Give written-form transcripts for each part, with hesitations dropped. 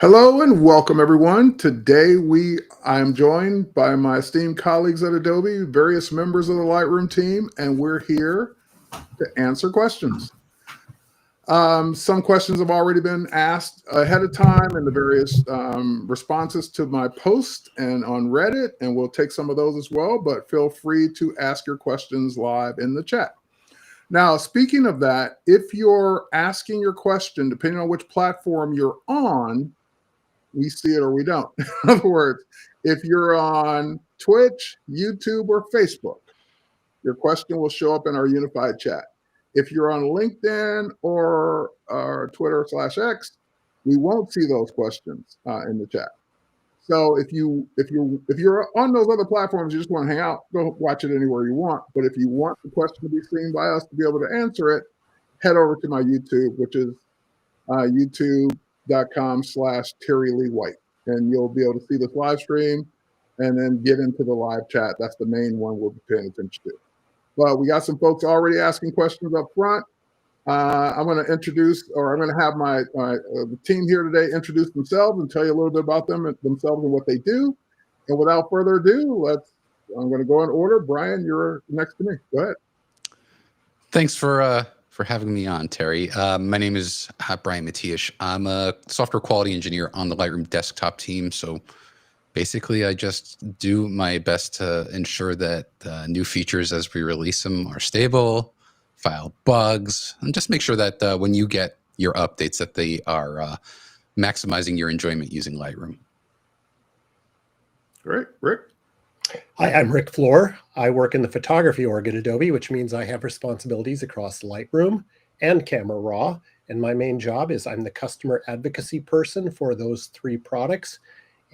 Hello and welcome everyone. Today I am joined by my esteemed colleagues at Adobe, various members of the Lightroom team, and we're here to answer questions. Some questions have already been asked ahead of time in the various responses to my post and on Reddit, and we'll take some of those as well, but feel free to ask your questions live in the chat. Now, speaking of that, if you're asking your question, depending on which platform you're on, we see it or we don't. In other words, if you're on Twitch, YouTube, or Facebook, your question will show up in our unified chat. If you're on LinkedIn or Twitter/X, we won't see those questions in the chat. So if you're on those other platforms, you just want to hang out, go watch it anywhere you want. But if you want the question to be seen by us to be able to answer it, head over to my YouTube, which is youtube.com/Terry Lee White. And you'll be able to see this live stream and then get into the live chat. That's the main one we'll be paying attention to. But we got some folks already asking questions up front. I'm going to have my the team here today introduce themselves and tell you a little bit about themselves and what they do. And without further ado, I'm going to go in order. Brian, you're next to me. Go ahead. Thanks for having me on, Terry. My name is Brian Matiash. I'm a software quality engineer on the Lightroom desktop team. So basically, I just do my best to ensure that new features as we release them are stable, file bugs, and just make sure that when you get your updates that they are maximizing your enjoyment using Lightroom. Great. Rick? Hi, I'm Rikk Flohr. I work in the photography org at Adobe, which means I have responsibilities across Lightroom and Camera Raw. And my main job is I'm the customer advocacy person for those three products.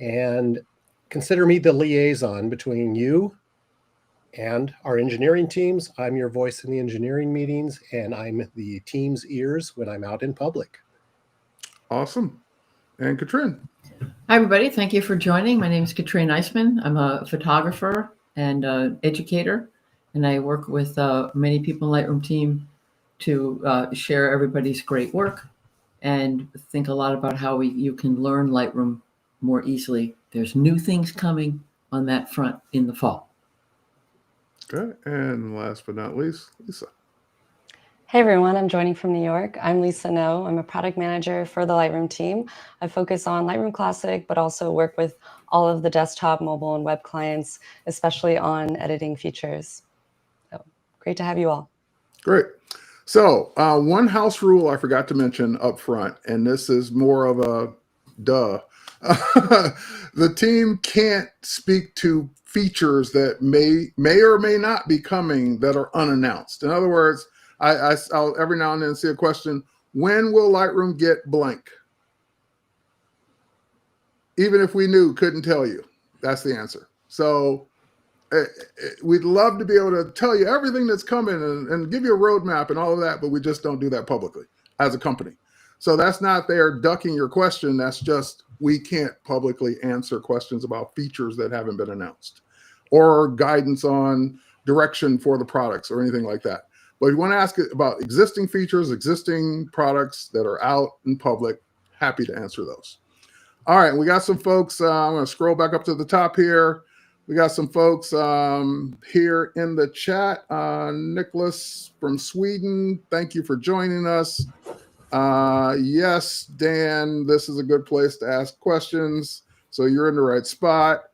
And consider me the liaison between you and our engineering teams. I'm your voice in the engineering meetings, and I'm the team's ears when I'm out in public. Awesome. And Katrin? Hi, everybody. Thank you for joining. My name is Katrin Eismann. I'm a photographer and educator, and I work with many people in the Lightroom team to share everybody's great work and think a lot about how you can learn Lightroom more easily. There's new things coming on that front in the fall. Okay. And last but not least, Lisa. Hey everyone, I'm joining from New York. I'm Lisa No. I'm a product manager for the Lightroom team. I focus on Lightroom Classic, but also work with all of the desktop, mobile, and web clients, especially on editing features. So great to have you all. Great. So one house rule I forgot to mention up front, and this is more of a duh. The team can't speak to features that may or may not be coming that are unannounced. In other words, I'll every now and then see a question, when will Lightroom get blank? Even if we knew, couldn't tell you. That's the answer. So we'd love to be able to tell you everything that's coming and give you a roadmap and all of that, but we just don't do that publicly as a company. So that's not there ducking your question. That's just we can't publicly answer questions about features that haven't been announced or guidance on direction for the products or anything like that. But if you want to ask about existing features, existing products that are out in public, happy to answer those. All right, we got some folks. I'm going to scroll back up to the top here. We got some folks here in the chat. Nicholas from Sweden, thank you for joining us. Yes, Dan, this is a good place to ask questions. So you're in the right spot.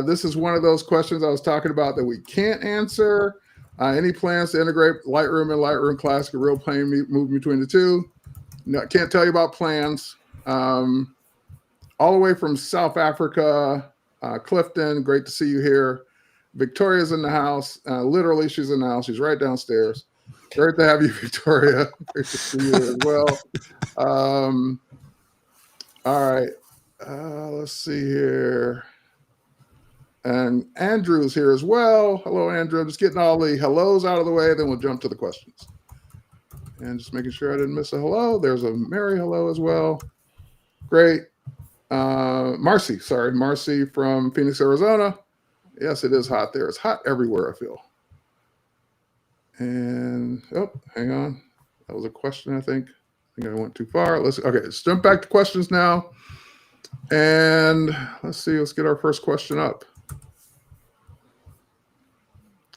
This is one of those questions I was talking about that we can't answer. Any plans to integrate Lightroom and Lightroom Classic, a real plain move between the two? No, can't tell you about plans. All the way from South Africa, Clifton, great to see you here. Victoria's in the house. Literally, she's in the house. She's right downstairs. Great to have you, Victoria. Great to see you as well. All right. Let's see here. And Andrew's here as well. Hello, Andrew. I'm just getting all the hellos out of the way, then we'll jump to the questions. And just making sure I didn't miss a hello. There's a Mary hello as well. Great. Marcy from Phoenix, Arizona. Yes, it is hot there. It's hot everywhere, I feel. And, oh, hang on. That was a question, I think. I went too far. Let's jump back to questions now. And let's see, let's get our first question up.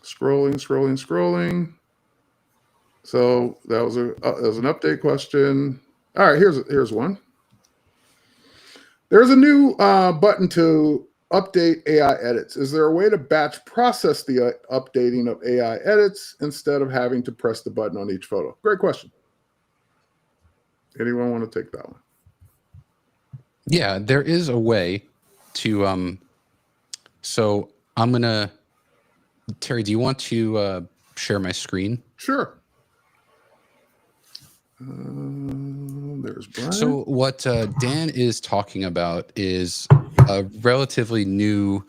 Scrolling. So that was an update question. All right, here's one. There's a new button to update AI edits. Is there a way to batch process the updating of AI edits instead of having to press the button on each photo? Great question. Anyone want to take that one? Yeah, there is a way to. So I'm gonna. Terry, do you want to share my screen? Sure. There's Brian. So what Dan is talking about is a relatively new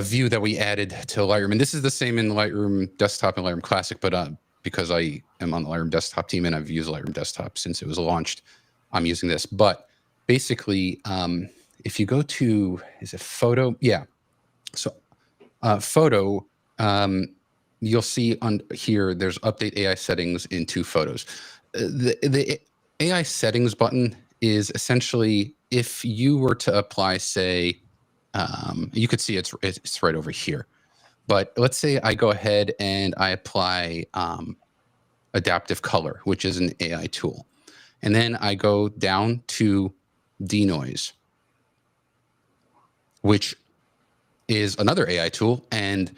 view that we added to Lightroom. And this is the same in Lightroom Desktop and Lightroom Classic, but because I am on the Lightroom Desktop team and I've used Lightroom Desktop since it was launched, I'm using this. But basically, if you go to, is it Photo? Yeah. So Photo, you'll see on here, there's Update AI Settings in 2 photos. The AI Settings button is essentially, if you were to apply, say, you could see it's right over here. But let's say I go ahead and I apply adaptive color, which is an AI tool. And then I go down to denoise, which is another AI tool. And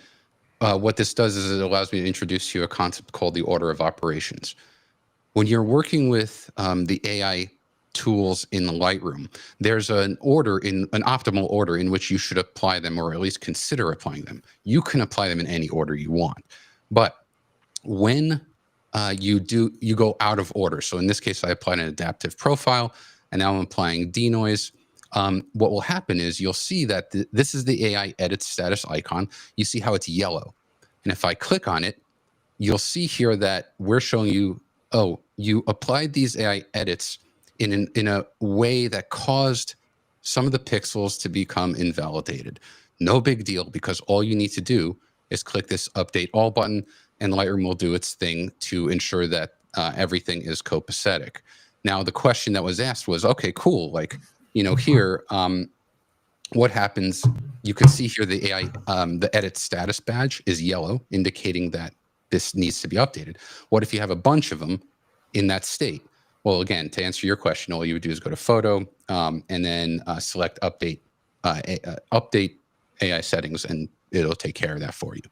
what this does is it allows me to introduce you a concept called the order of operations. When you're working with the AI tools in Lightroom, there's an optimal order in which you should apply them, or at least consider applying them. You can apply them in any order you want, but when you go out of order. So in this case, I applied an adaptive profile, and now I'm applying denoise. What will happen is you'll see that this is the AI edit status icon. You see how it's yellow, and if I click on it, you'll see here that we're showing you, oh, you applied these AI edits in a way that caused some of the pixels to become invalidated. No big deal, because all you need to do is click this Update All button, and Lightroom will do its thing to ensure that everything is copacetic. Now, the question that was asked was, okay, cool, like, here, what happens? You can see here the AI, the edit status badge is yellow, indicating that this needs to be updated. What if you have a bunch of them in that state? Well, again, to answer your question, all you would do is go to Photo and then select Update AI Settings, and it'll take care of that for you.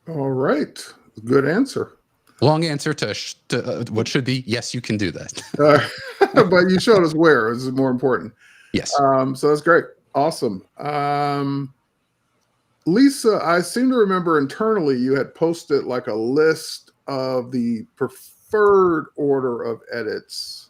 All right. Good answer. Long answer to what should be, yes, you can do that. But you showed us where. This is more important. Yes. So that's great. Awesome. Lisa, I seem to remember internally you had posted like a list of the preferred order of edits.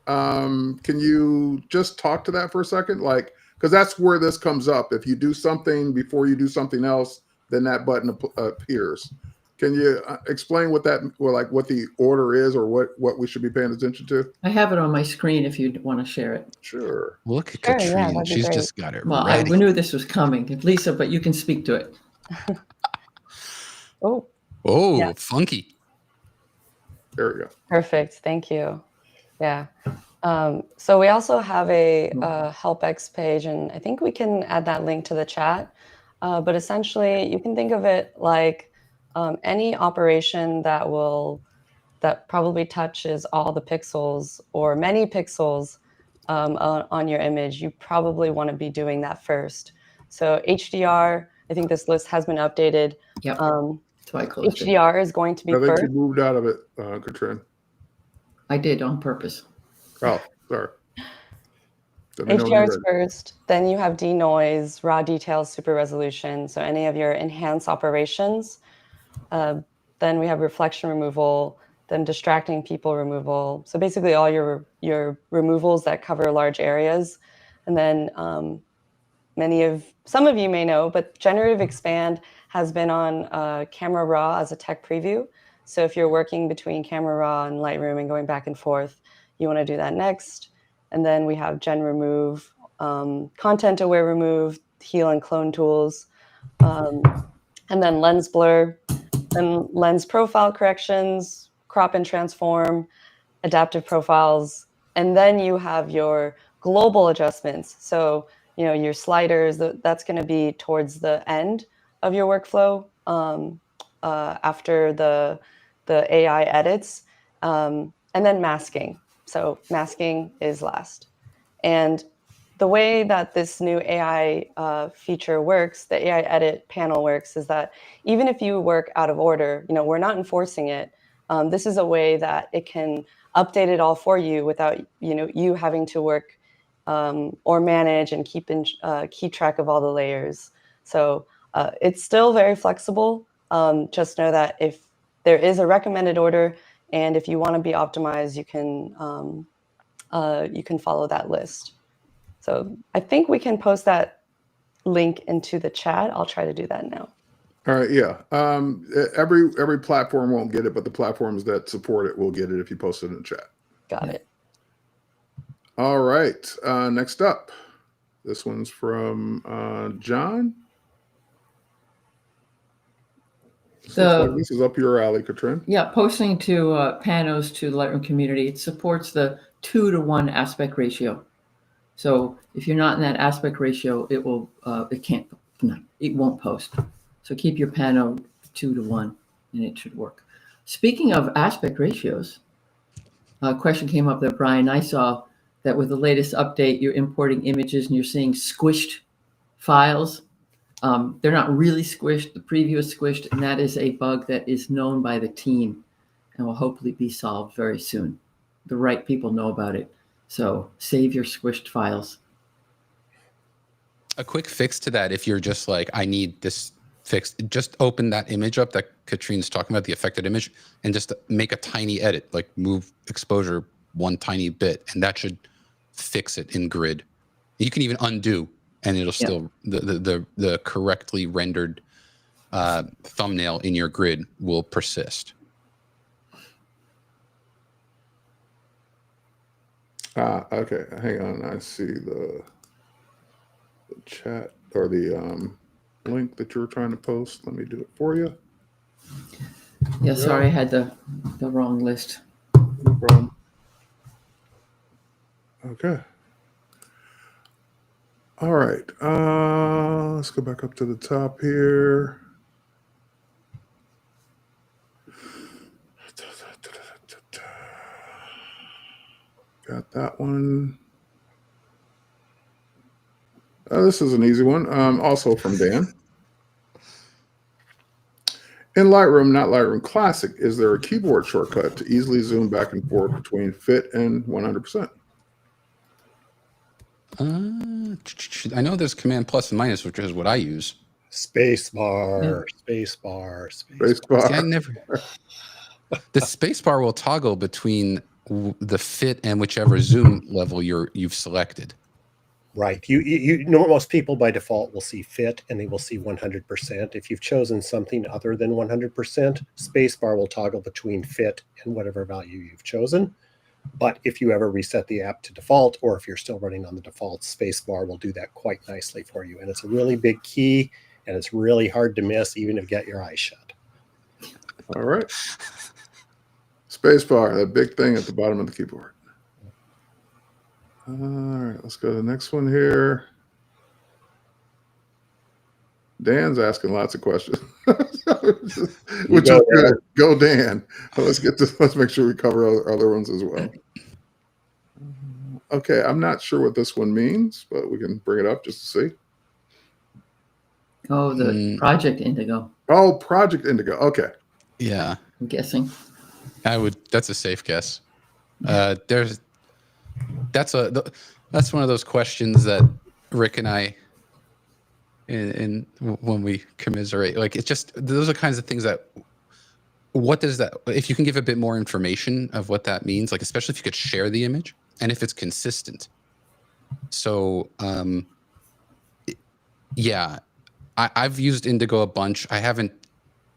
Can you just talk to that for a second? Like, because that's where this comes up. If you do something before you do something else, then that button appears. Can you explain what the order is, or what we should be paying attention to? I have it on my screen if you want to share it. Sure. Look at Sure, Katrin. yeah, that'd be She's great. just got it Well, ready. I knew this was coming, Lisa, but you can speak to it. Oh, Oh, yeah. funky. There we go. Perfect. Thank you. Yeah. So we also have a HelpX page, and I think we can add that link to the chat. But essentially, you can think of it like any operation that probably touches all the pixels or many pixels on your image. You probably want to be doing that first. So HDR, I think this list has been updated. Yep. That's why I closed it. HDR is going to be I think first. you moved out of it, Katrin. I did on purpose. Oh, sorry. Let me know when HDR you're is ready. first, then you have denoise, raw details, super resolution. So any of your enhanced operations. Then we have reflection removal, then distracting people removal. So basically all your removals that cover large areas. And then some of you may know, but generative expand has been on Camera Raw as a tech preview. So if you're working between Camera Raw and Lightroom and going back and forth, you want to do that next. And then we have Gen Remove, Content Aware Remove, Heal and Clone tools, and then Lens Blur, and Lens Profile Corrections, Crop and Transform, Adaptive Profiles, And then you have your global adjustments. So, your sliders, that's going to be towards the end of your workflow after the AI edits. And then masking. So masking is last. And the way that this new AI feature works, the AI edit panel works, is that even if you work out of order, we're not enforcing it. This is a way that it can update it all for you without you having to work or manage and keep track of all the layers. So it's still very flexible. Just know that if there is a recommended order, and if you want to be optimized, you can follow that list. So I think we can post that link into the chat. I'll try to do that now. All right, yeah. Every platform won't get it, but the platforms that support it will get it if you post it in the chat. Got it. All right. Next up, this one's from John. This is up your alley, Katrin. Yeah, posting to Panos to the Lightroom community. It supports the 2:1 aspect ratio. So if you're not in that aspect ratio, it won't post. So keep your pano 2:1, and it should work. Speaking of aspect ratios, a question came up that Brian, I saw that with the latest update, you're importing images and you're seeing squished files. They're not really squished. The preview is squished, and that is a bug that is known by the team and will hopefully be solved very soon. The right people know about it. So save your squished files. A quick fix to that, if you're just like, I need this fixed, just open that image up that Katrin's talking about, the affected image, and just make a tiny edit, like move exposure one tiny bit, and that should fix it in grid. You can even undo, and it'll still, the correctly rendered thumbnail in your grid will persist. Okay, hang on. I see the chat or the link that you were trying to post. Let me do it for you. Yeah, sorry, I had the wrong list. No problem. Okay. All right. Let's go back up to the top here. Got that one. This is an easy one. Also from Dan. In Lightroom, not Lightroom Classic, is there a keyboard shortcut to easily zoom back and forth between fit and 100%? I know there's Command plus and minus, which is what I use. Spacebar, spacebar. Spacebar. See, I never. The spacebar will toggle between the fit and whichever zoom level you've selected. Right. You know, most people by default will see fit and they will see 100%. If you've chosen something other than 100%, spacebar will toggle between fit and whatever value you've chosen. But if you ever reset the app to default, or if you're still running on the default, spacebar will do that quite nicely for you. And it's a really big key, and it's really hard to miss, even if you get your eyes shut. All right. Spacebar, that big thing at the bottom of the keyboard. All right, let's go to the next one here. Dan's asking lots of questions, which is good. Go, Dan. Let's get this. Let's make sure we cover other ones as well. Okay, I'm not sure what this one means, but we can bring it up just to see. Oh, the Project Indigo. Oh, Project Indigo. Okay. Yeah, I'm guessing. That's a safe guess. That's one of those questions that Rick and I, in when we commiserate, like it's just those are kinds of things that. What does that? If you can give a bit more information of what that means, like especially if you could share the image and if it's consistent. So, yeah, I've used Indigo a bunch. I haven't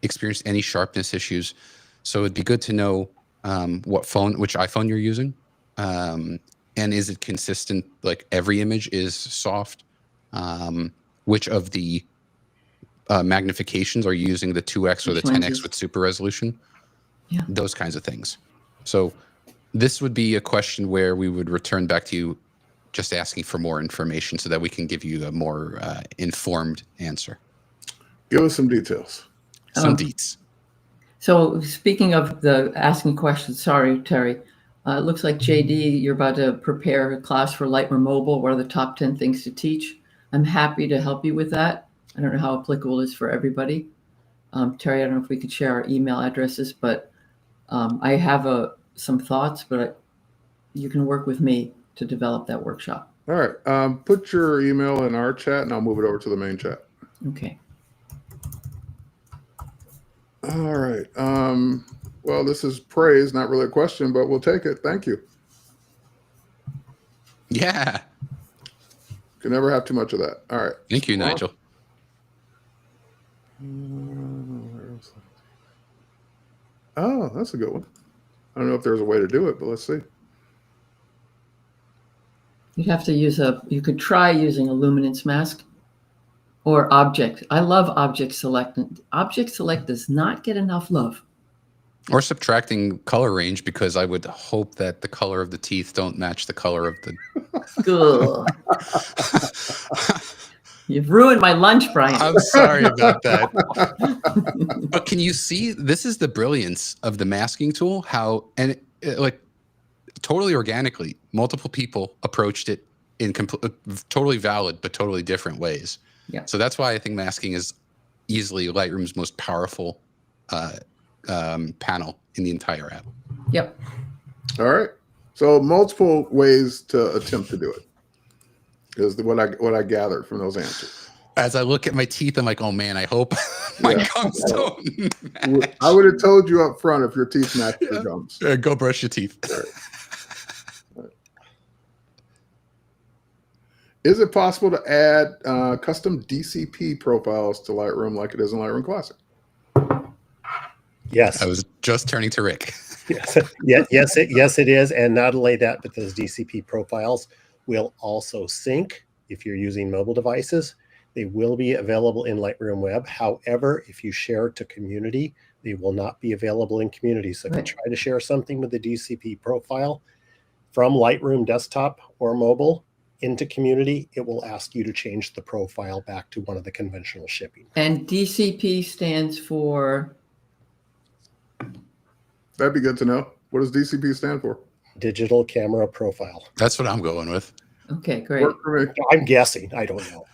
experienced any sharpness issues, so it'd be good to know which iPhone you're using. And is it consistent? Like every image is soft. Which of the magnifications are you using, the 2x or the 10x with super resolution? Yeah, those kinds of things. So This would be a question where we would return back to you just asking for more information so that we can give you a more informed answer. Give us some details. Some deets. So speaking of the asking questions, sorry, Terry, it looks like JD, you're about to prepare a class for Lightroom Mobile. What are the top 10 things to teach? I'm happy to help you with that. I don't know how applicable it is for everybody. Terry, I don't know if we could share our email addresses, but I have some thoughts, but you can work with me to develop that workshop. All right. Put your email in our chat and I'll move it over to the main chat. Okay. All right. Well, this is praise, not really a question, but we'll take it. Thank you. Yeah. Can never have too much of that. All right. Thank you, Nigel. Oh, that's a good one. I don't know if there's a way to do it, but let's see. You'd have to use you could try using a luminance mask or object. I love object select. Object select does not get enough love. Or subtracting color range, because I would hope that the color of the teeth don't match the color of the... You've ruined my lunch, Brian. I'm sorry about that. But can you see, this is the brilliance of the masking tool, how, and like totally organically, multiple people approached it in totally valid, but totally different ways. Yeah. So that's why I think masking is easily Lightroom's most powerful panel in the entire app. Yep. All right. So multiple ways to attempt to do it is what I gathered from those answers. As I look at my teeth, I'm like, oh man, I hope my gums don't match. I would have told you up front if your teeth match your gums. Go brush your teeth. All right. Is it possible to add custom DCP profiles to Lightroom like it is in Lightroom Classic? Yes. I was just turning to Rick. Yes, it is. And not only that, but those DCP profiles will also sync if you're using mobile devices. They will be available in Lightroom Web. However, if you share to community, they will not be available in community. So if you try to share something with the DCP profile from Lightroom desktop or mobile into community, it will ask you to change the profile back to one of the conventional shipping. And DCP stands for? That'd be good to know. What does DCP stand for? Digital camera profile. That's what I'm going with. Okay, great. Work for me. I'm guessing. I don't know.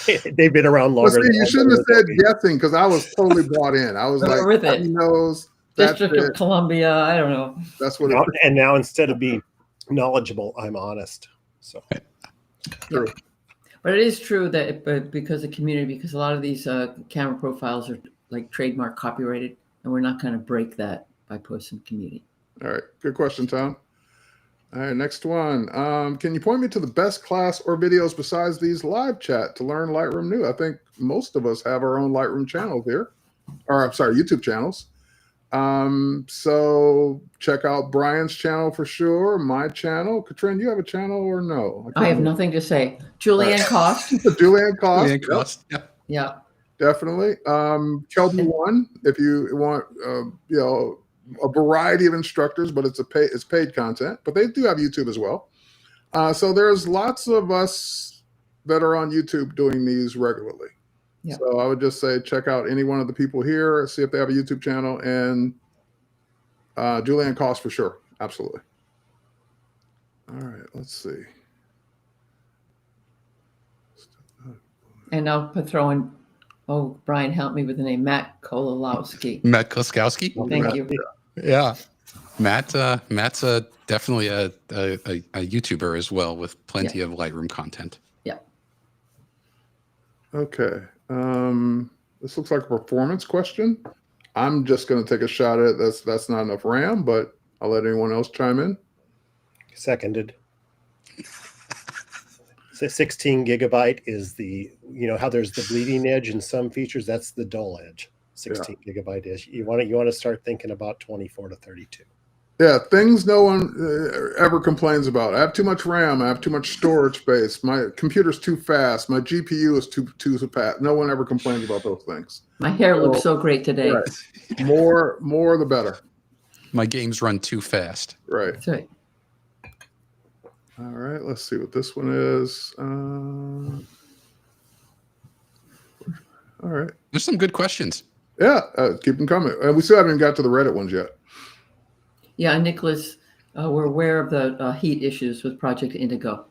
They've been around longer. You shouldn't have said guessing, because I was totally bought in. I was like, with it. he knows. District of Columbia. I don't know. That's what. And now instead of being knowledgeable, I'm honest. So. True. But it is true that because of community, because a lot of these camera profiles are like trademark copyrighted, and we're not going to break that by posting community. All right. Good question, Tom. All right. Next one. Can you point me to the best class or videos besides these live chat to learn Lightroom new? I think most of us have our own Lightroom channel here, or I'm sorry, YouTube channels. So check out Brian's channel for sure. My channel. Katrin, you have a channel or no? I have nothing to say. Julianne Cost. Julianne Cost. Julianne Cost. Yep. Yeah. Definitely. Kelby One, if you want, a variety of instructors, but it's paid content, but they do have YouTube as well. So there's lots of us that are on YouTube doing these regularly. Yeah. So I would just say, check out any one of the people here, see if they have a YouTube channel, and Julianne Cost for sure. Absolutely. All right, let's see. And I'll throw in, Brian, help me with the name, Matt Kololowski. Matt Kloskowski. Thank you. Yeah. Matt's definitely a YouTuber as well, with plenty of Lightroom content. Yeah. Okay. This looks like a performance question. I'm just going to take a shot at it. That's not enough RAM, but I'll let anyone else chime in. Seconded. So 16 gigabyte is the, how there's the bleeding edge in some features. That's the dull edge. 16 gigabyte is. You want to start thinking about 24 to 32. Yeah, things no one ever complains about. I have too much RAM. I have too much storage space. My computer's too fast. My GPU is too fast. No one ever complains about those things. My hair looks so great today. Right. More the better. My games run too fast. Right. That's right. All right. Let's see what this one is. All right. There's some good questions. Yeah. Keep them coming. We still haven't got to the Reddit ones yet. Yeah, Nicholas, we're aware of the heat issues with Project Indigo.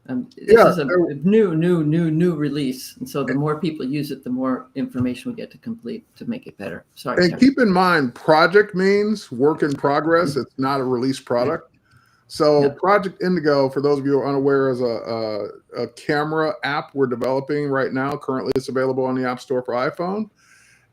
This Yeah, is a new release, and so the more people use it, the more information we get to complete to make it better. Sorry. And Terry. keep in mind, project means work in progress. It's not a release product. So Yeah. Project Indigo, for those of you who are unaware, is a camera app we're developing right now. Currently, it's available on the App Store for iPhone.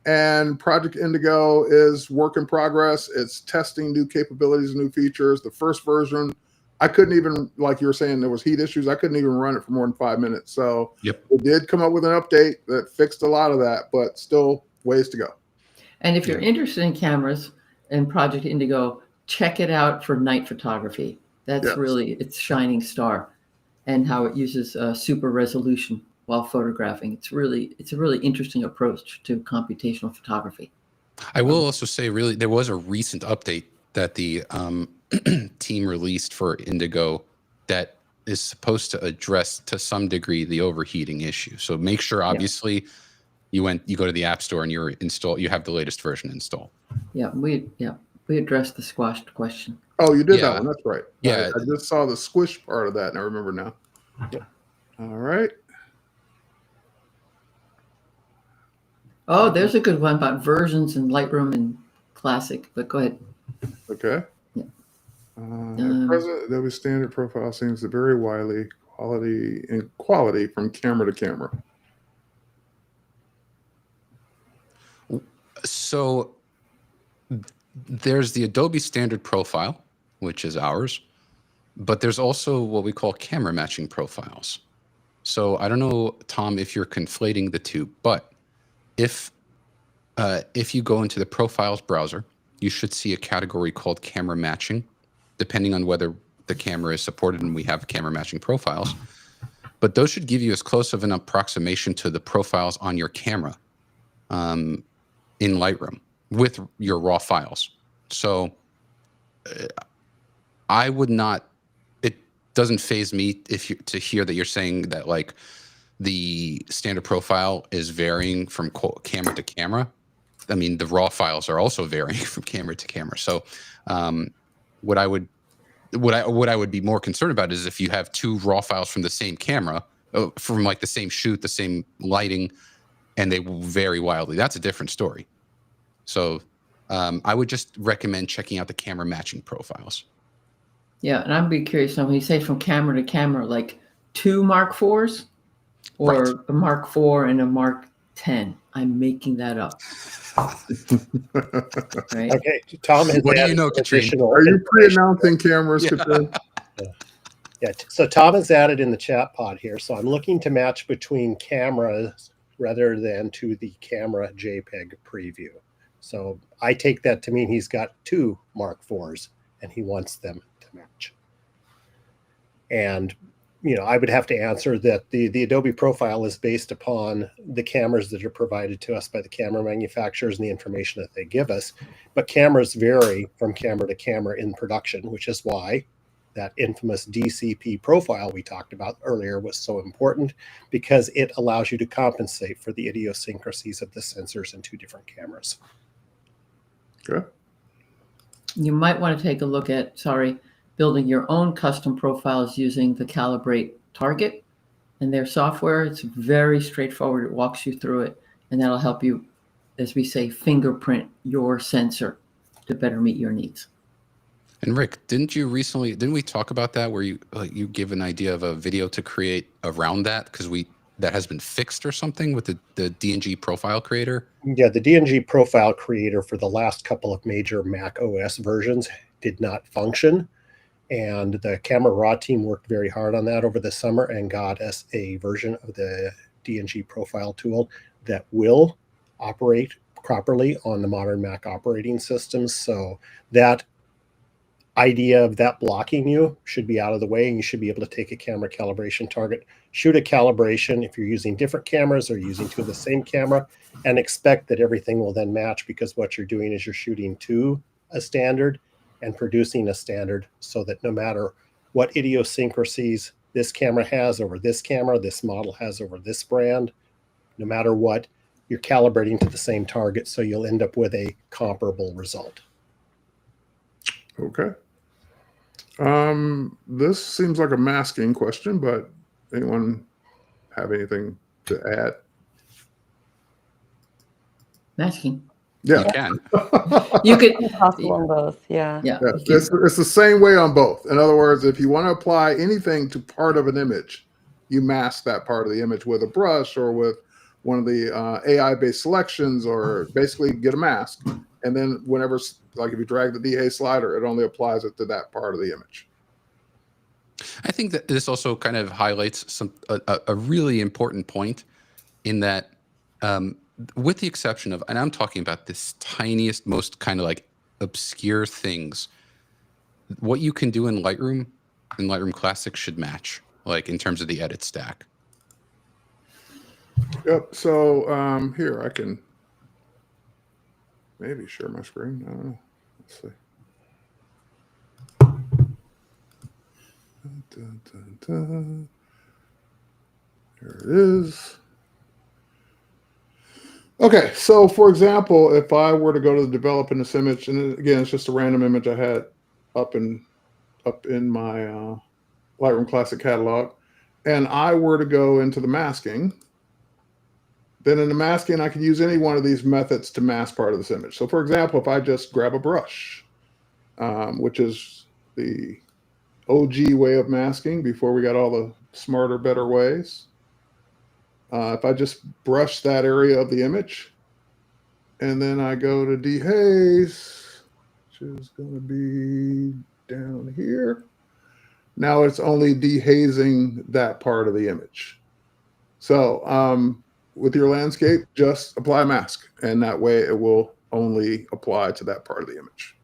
And Project Indigo is work in progress. It's testing new capabilities, new features. The first version, I couldn't even, like you were saying, there was heat issues. I couldn't even run it for more than 5 minutes. So Yep. we did come up with an update that fixed a lot of that, but still ways to go. And if you're interested in cameras and Project Indigo, check it out for night photography. That's really its shining star, and how it uses super resolution while photographing. It's a really interesting approach to computational photography. I will also say, really, there was a recent update that the team released for Indigo that is supposed to address to some degree the overheating issue. So make sure, obviously, you go to the App Store and you have the latest version installed. Yeah, we addressed the squashed question. Oh, you did that one. That's right. Yeah. I just saw the squish part of that, and I remember now. Yeah. All right. Oh, there's a good one about versions in Lightroom and Classic, but go ahead. Okay. Yeah. At present, Adobe standard profile seems to vary widely quality from camera to camera. So there's the Adobe standard profile, which is ours, but there's also what we call camera matching profiles. So I don't know, Tom, if you're conflating the two, but if you go into the profiles browser, you should see a category called camera matching, depending on whether the camera is supported and we have camera matching profiles. But those should give you as close of an approximation to the profiles on your camera in Lightroom with your raw files. So I would not, it doesn't faze me to hear that you're saying that like the standard profile is varying from camera to camera. I mean, the raw files are also varying from camera to camera. So what I would be more concerned about is if you have two raw files from the same camera, from like the same shoot, the same lighting, and they will vary wildly. That's a different story. So I would just recommend checking out the camera matching profiles. Yeah, and I'd be curious now when you say from camera to camera, like 2 Mark IVs or Right. a Mark IV and a Mark X. I'm making that up. Right? Okay, Tom has What do you added know, some Katrin? additional Are you information. pre-announcing cameras, Katrin? Yeah, so Tom has added in the chat pod here. So I'm looking to match between cameras rather than to the camera JPEG preview. So I take that to mean he's got 2 Mark IVs and he wants them to match. And I would have to answer that the Adobe profile is based upon the cameras that are provided to us by the camera manufacturers and the information that they give us. But cameras vary from camera to camera in production, which is why that infamous DCP profile we talked about earlier was so important, because it allows you to compensate for the idiosyncrasies of the sensors in 2 different cameras. Okay. You might want to take a look at, building your own custom profiles using the Calibrate target and their software. It's very straightforward. It walks you through it, and that'll help you, as we say, fingerprint your sensor to better meet your needs. And Rick, didn't we talk about that where you give an idea of a video to create around that because that has been fixed or something with the DNG profile creator? Yeah, the DNG profile creator for the last couple of major Mac OS versions did not function. And the Camera Raw team worked very hard on that over the summer and got us a version of the DNG profile tool that will operate properly on the modern Mac operating systems. So that idea of that blocking you should be out of the way, and you should be able to take a camera calibration target, shoot a calibration if you're using different cameras or using 2 of the same camera, and expect that everything will then match, because what you're doing is you're shooting 2 a standard and producing a standard so that no matter what idiosyncrasies this camera has over this camera, this model has over this brand, no matter what, you're calibrating to the same target, so you'll end up with a comparable result. Okay. This seems like a masking question, but anyone have anything to add? You Masking. Yeah. can. You could. Possible on both. Yeah. Yeah. Yeah, you can- it's the same way on both. In other words, if you want to apply anything to part of an image, you mask that part of the image with a brush or with one of the AI-based selections, or basically get a mask. And then whenever, like if you drag the dehaze slider, it only applies it to that part of the image. I think that this also kind of highlights a really important point in that, with the exception of, and I'm talking about this tiniest, most kind of like obscure things, what you can do in Lightroom Classic should match, like in terms of the edit stack. Yep. So here I can maybe share my screen. I don't know. Let's see. Dun, dun, dun. Here it is. Okay, so for example, if I were to go to develop in this image, and again, it's just a random image I had up in my Lightroom Classic catalog, and I were to go into the masking, then in the masking, I could use any one of these methods to mask part of this image. So for example, if I just grab a brush, which is the OG way of masking before we got all the smarter, better ways. If I just brush that area of the image, and then I go to dehaze, which is going to be down here. Now it's only dehazing that part of the image. So with your landscape, just apply a mask, and that way it will only apply to that part of the image.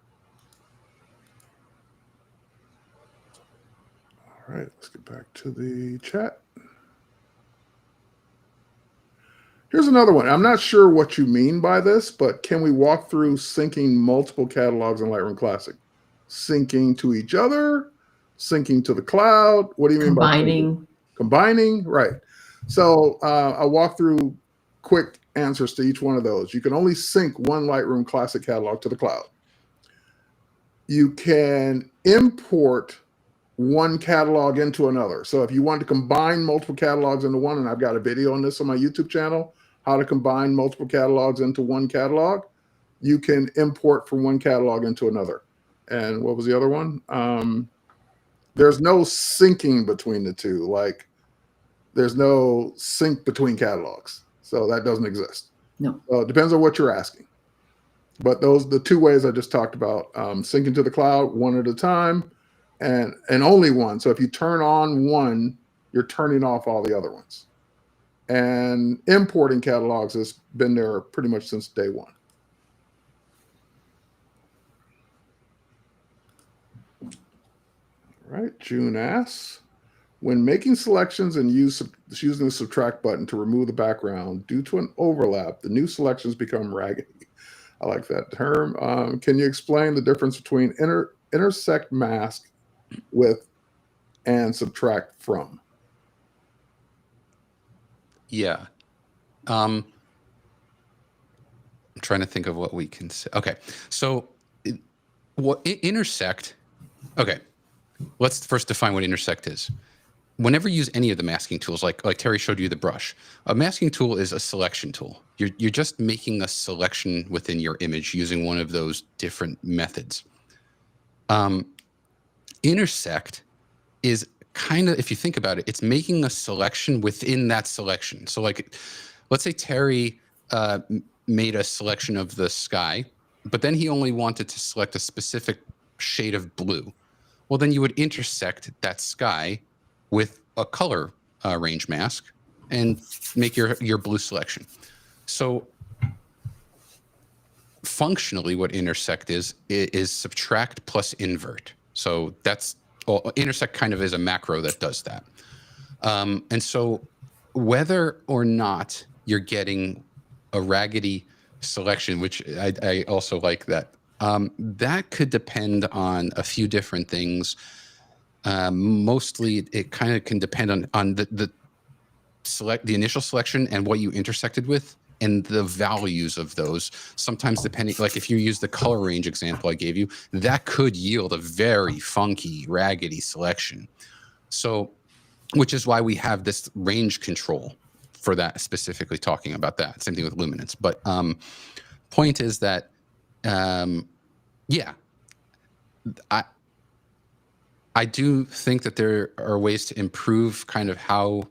All right, let's get back to the chat. Here's another one. I'm not sure what you mean by this, but can we walk through syncing multiple catalogs in Lightroom Classic? Syncing to each other, syncing to the cloud. What do you mean by syncing? Combining? Right. So I'll walk through quick answers to each one of those. You can only sync one Lightroom Classic catalog to the cloud. You can import one catalog into another. So if you want to combine multiple catalogs into one, and I've got a video on this on my YouTube channel, how to combine multiple catalogs into one catalog, you can import from one catalog into another. And what was the other one? There's no syncing between the two. Like there's no sync between catalogs. So that doesn't exist. No. It depends on what you're asking. But those the two ways I just talked about, syncing to the cloud one at a time, and only one. So if you turn on one, you're turning off all the other ones. And importing catalogs has been there pretty much since day one. All right, June asks, when making selections and using the subtract button to remove the background due to an overlap, the new selections become raggedy. I like that term. Can you explain the difference between intersect mask with and subtract from? Yeah. I'm trying to think of what we can say. Okay. So intersect. Okay. Let's first define what intersect is. Whenever you use any of the masking tools, like Terry showed you the brush, a masking tool is a selection tool. You're just making a selection within your image using one of those different methods. Intersect is kind of, if you think about it, it's making a selection within that selection. So like, let's say Terry made a selection of the sky, but then he only wanted to select a specific shade of blue. Well, then you would intersect that sky with a color range mask and make your blue selection. So functionally what intersect is subtract plus invert. So that's, well, intersect kind of is a macro that does that. And so whether or not you're getting a raggedy selection, which I also like that That could depend on a few different things. Mostly, it kind of can depend on the initial selection and what you intersected with and the values of those. Sometimes depending, like if you use the color range example I gave you, that could yield a very funky, raggedy selection. So, which is why we have this range control for that, specifically talking about that. Same thing with luminance. But point is that, yeah, I do think that there are ways to improve kind of how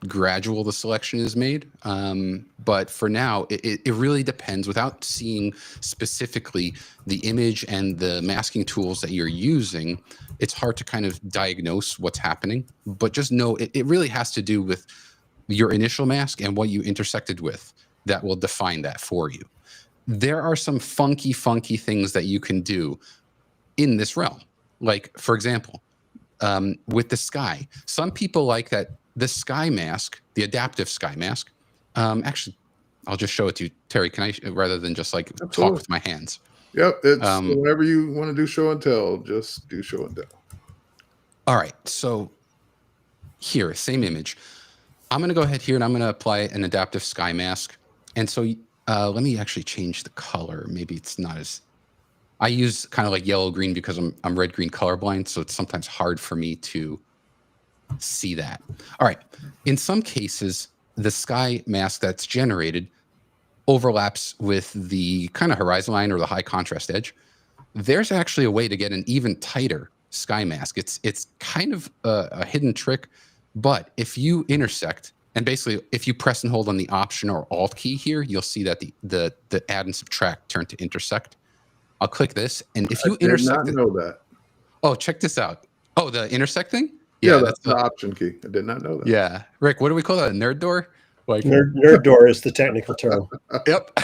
gradual the selection is made. But for now, it really depends. Without seeing specifically the image and the masking tools that you're using, it's hard to kind of diagnose what's happening. But just know it really has to do with your initial mask and what you intersected with that will define that for you. There are some funky things that you can do in this realm. Like, for example, with the sky, some people like that the sky mask, the adaptive sky mask. Actually, I'll just show it to you, Terry. Can I, rather than just like talk with my hands? Yep, it's whatever you want to do, show and tell. Just do show and tell. All right, so here, same image. I'm going to go ahead here and I'm going to apply an adaptive sky mask. And so let me actually change the color. Maybe it's not as. I use kind of like yellow green because I'm red green colorblind, so it's sometimes hard for me to see that. All right. In some cases, the sky mask that's generated overlaps with the kind of horizon line or the high contrast edge. There's actually a way to get an even tighter sky mask. It's kind of a hidden trick, but if you intersect, and basically if you press and hold on the Option or Alt key here, you'll see that the add and subtract turn to intersect. I'll click this, and if you intersect, I did not know that. Oh, check this out. Oh, the intersect thing? Yeah, that's the Option key. I did not know that. Yeah, Rick, what do we call that? A nerd door? Like nerd door is the technical term. Yep.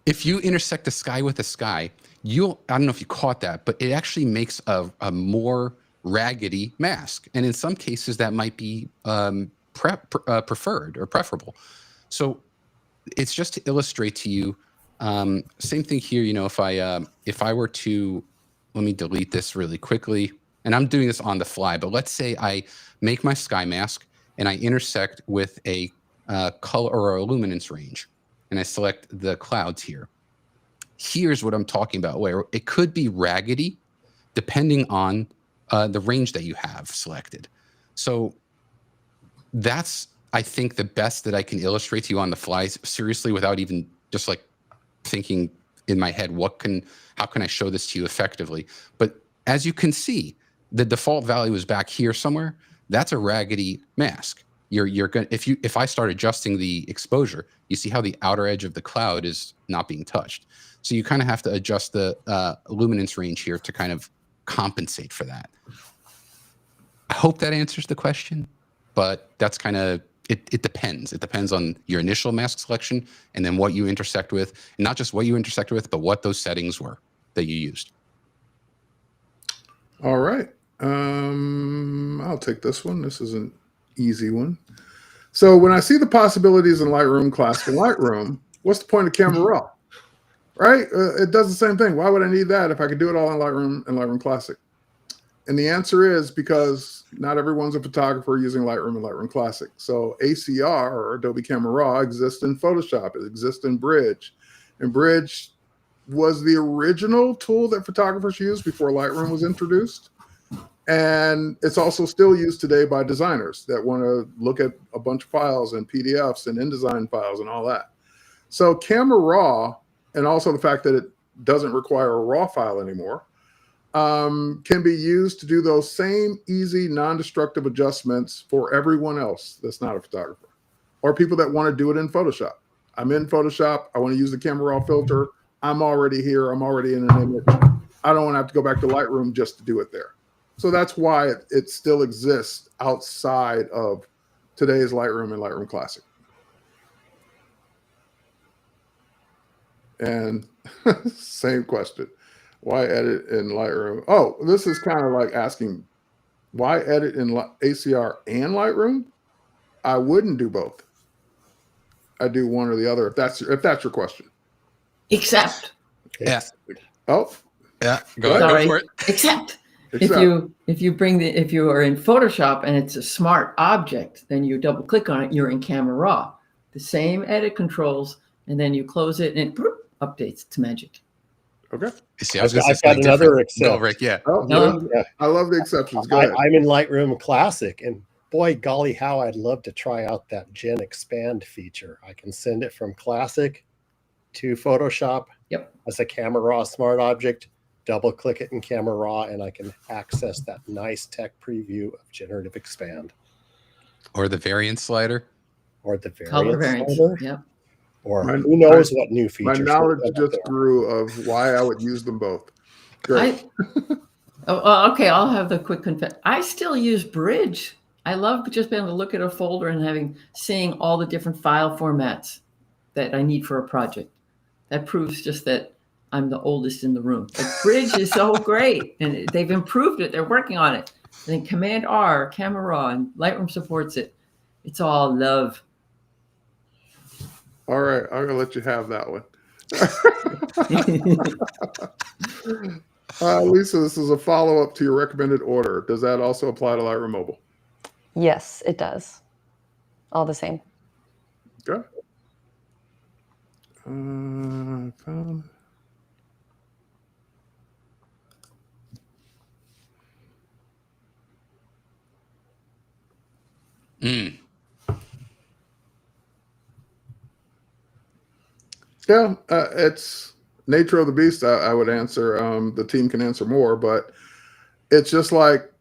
If you intersect the sky with the sky, I don't know if you caught that, but it actually makes a more raggedy mask, and in some cases that might be preferred or preferable. So it's just to illustrate to you. Same thing here. You know, if I were to, let me delete this really quickly, and I'm doing this on the fly, but let's say I make my sky mask and I intersect with a color or a luminance range, and I select the clouds here. Here's what I'm talking about, where it could be raggedy depending on the range that you have selected. So that's, I think, the best that I can illustrate to you on the fly, seriously, without even just like thinking in my head, how can I show this to you effectively? But as you can see, the default value is back here somewhere. That's a raggedy mask. You're going, if I start adjusting the exposure, you see how the outer edge of the cloud is not being touched. So you kind of have to adjust the luminance range here to kind of compensate for that. I hope that answers the question, but that's kind of, it depends. It depends on your initial mask selection and then what you intersect with, and not just what you intersect with, but what those settings were that you used. All right. I'll take this one. This is an easy one. So when I see the possibilities in Lightroom Classic and Lightroom, what's the point of Camera Raw? Right? It does the same thing. Why would I need that if I could do it all in Lightroom and Lightroom Classic? And the answer is because not everyone's a photographer using Lightroom and Lightroom Classic. So ACR, or Adobe Camera Raw, exists in Photoshop. It exists in Bridge. And Bridge was the original tool that photographers used before Lightroom was introduced. And it's also still used today by designers that want to look at a bunch of files and PDFs and InDesign files and all that. So Camera Raw, and also the fact that it doesn't require a RAW file anymore, can be used to do those same easy, non-destructive adjustments for everyone else that's not a photographer, or people that want to do it in Photoshop. I'm in Photoshop. I want to use the Camera Raw filter. I'm already here. I'm already in an image. I don't want to have to go back to Lightroom just to do it there. So that's why it still exists outside of today's Lightroom and Lightroom Classic. And same question. Why edit in Lightroom? Oh, this is kind of like asking, why edit in ACR and Lightroom? I wouldn't do both. I do one or the other if that's your question. Except Yeah. Oh, Yeah. Go Go Sorry. for it. Except if except, if you are in Photoshop and it's a smart object, then you double click on it, you're in Camera Raw. The same edit controls, and then you close it and it updates to Magic. okay. You see, I was going to I've say got something another different. Go, except. Rick. Yeah. Oh, No. Yeah. I love the exceptions. Go ahead. I'm in Lightroom Classic, and boy, golly, how I'd love to try out that Gen Expand feature. I can send it from Classic to Photoshop Yep. as a Camera Raw smart object, double click it in Camera Raw, and I can access that nice tech preview of Generative Expand. Or the variant slider. Or the Color variant variants. slider, Yep. or My- who knows what new My features. knowledge they'll put just there. grew of why I would use them both. Great. Okay, I'll have the quick confess. I still use Bridge. I love just being able to look at a folder and seeing all the different file formats that I need for a project. That proves just that I'm the oldest in the room. But Bridge is so great, and they've improved it. They're working on it. I think Command R, Camera Raw, and Lightroom supports it. It's all love. All right. I'm going to let you have that one. Lisa, this is a follow-up to your recommended order. Does that also apply to Lightroom Mobile? Yes, it does. All the same. Okay. Found. Yeah, it's nature of the beast. I would answer. The team can answer more, but it's just like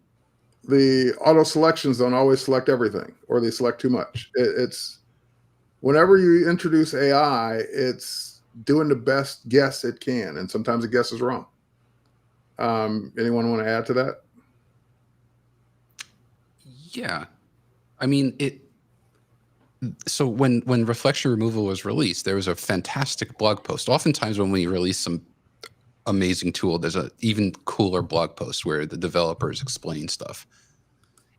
the auto selections don't always select everything, or they select too much. It's whenever you introduce AI, it's doing the best guess it can, and sometimes the guess is wrong. Anyone want to add to that? Yeah. I mean, so when reflection removal was released, there was a fantastic blog post. Oftentimes when we release some amazing tool, there's an even cooler blog post where the developers explain stuff.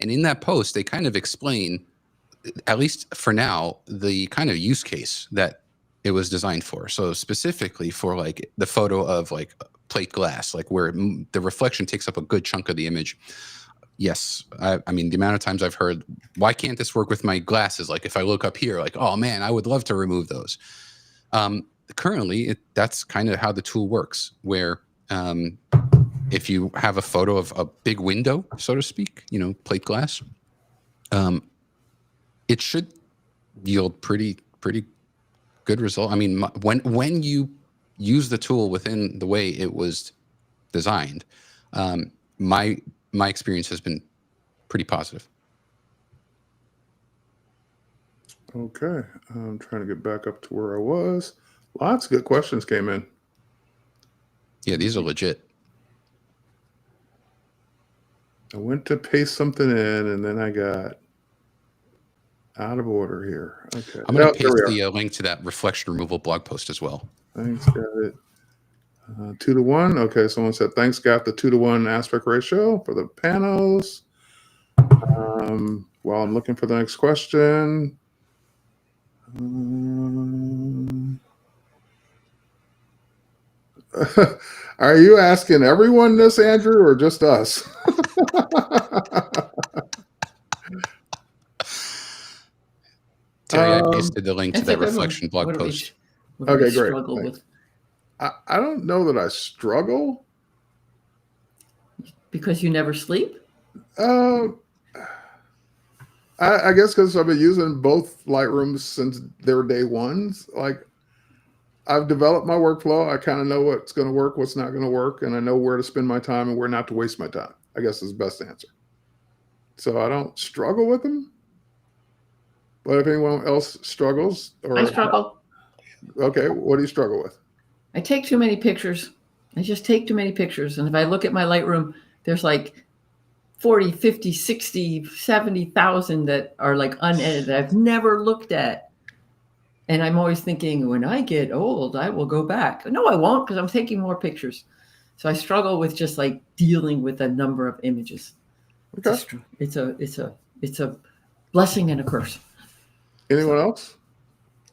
And in that post, they kind of explain, at least for now, the kind of use case that it was designed for. So specifically for like the photo of like plate glass, like where the reflection takes up a good chunk of the image. Yes. I mean, the amount of times I've heard, why can't this work with my glasses? Like if I look up here, like, oh man, I would love to remove those. Currently, that's kind of how the tool works, where if you have a photo of a big window, so to speak, plate glass, it should yield pretty good result. I mean, when you use the tool within the way it was designed, my experience has been pretty positive. Okay, I'm trying to get back up to where I was. Lots of good questions came in. Yeah, these are legit. I went to paste something in, and then I got out of order here. Okay, I'm going to paste the link to that reflection removal blog post as well. Thanks, got it. 2:1. Okay, someone said thanks. Got the 2:1 aspect ratio for the panels. While I'm looking for the next question. Are you asking everyone this, Andrew, or just us? Terry, I pasted the link to that reflection blog post. Okay, great. I don't know that I struggle. Because you never sleep? I guess because I've been using both Lightrooms since their day ones. Like, I've developed my workflow. I kind of know what's going to work, what's not going to work, and I know where to spend my time and where not to waste my time, I guess is the best answer. So I don't struggle with them. But if anyone else struggles, I struggle. Okay, what do you struggle with? I take too many pictures. I just take too many pictures. And if I look at my Lightroom, there's like 40, 50, 60, 70,000 that are like unedited that I've never looked at. And I'm always thinking, when I get old, I will go back. No, I won't, because I'm taking more pictures. So I struggle with just like dealing with a number of images. Okay. It's a blessing and a curse. Anyone else?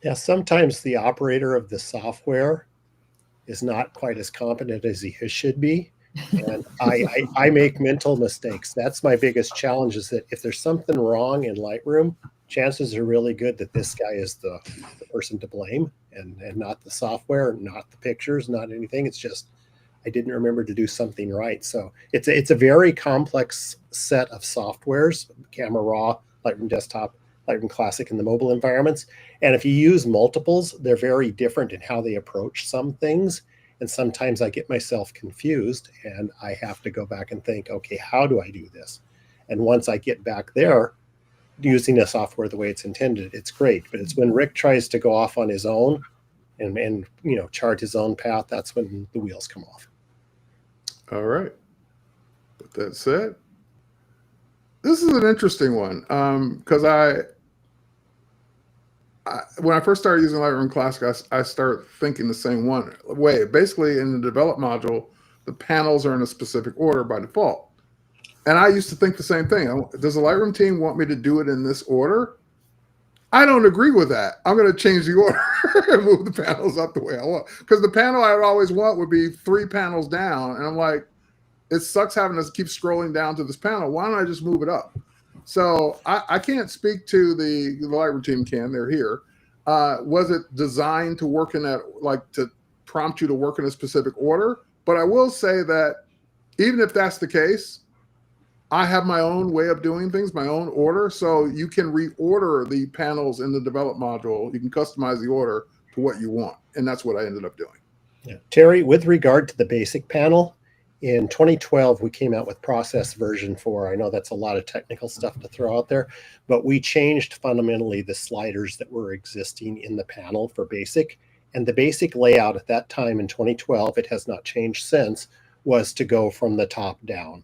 Yeah, sometimes the operator of the software is not quite as competent as he should be. And I make mental mistakes. That's my biggest challenge, is that if there's something wrong in Lightroom, chances are really good that this guy is the person to blame, and not the software, not the pictures, not anything. It's just I didn't remember to do something right. So it's a very complex set of softwares: Camera Raw, Lightroom Desktop, Lightroom Classic, and the mobile environments. And if you use multiples, they're very different in how they approach some things. And sometimes I get myself confused and I have to go back and think, okay, how do I do this? And once I get back there, using the software the way it's intended, it's great. But it's when Rikk tries to go off on his own and chart his own path, that's when the wheels come off. All right. With that said, this is an interesting one, because when I first started using Lightroom Classic, I started thinking the same way. Basically, in the develop module, the panels are in a specific order by default. And I used to think the same thing. Does the Lightroom team want me to do it in this order? I don't agree with that. I'm going to change the order and move the panels up the way I want. Because the panel I would always want would be 3 panels down. And I'm like, it sucks having to keep scrolling down to this panel. Why don't I just move it up? So I can't speak to the Lightroom team. They're here. Was it designed to work in that, like to prompt you to work in a specific order? But I will say that even if that's the case, I have my own way of doing things, my own order. So you can reorder the panels in the develop module. You can customize the order to what you want. And that's what I ended up doing. Yeah. Terry, with regard to the basic panel, in 2012, we came out with process version 4. I know that's a lot of technical stuff to throw out there, but we changed fundamentally the sliders that were existing in the panel for basic. And the basic layout at that time in 2012, it has not changed since, was to go from the top down.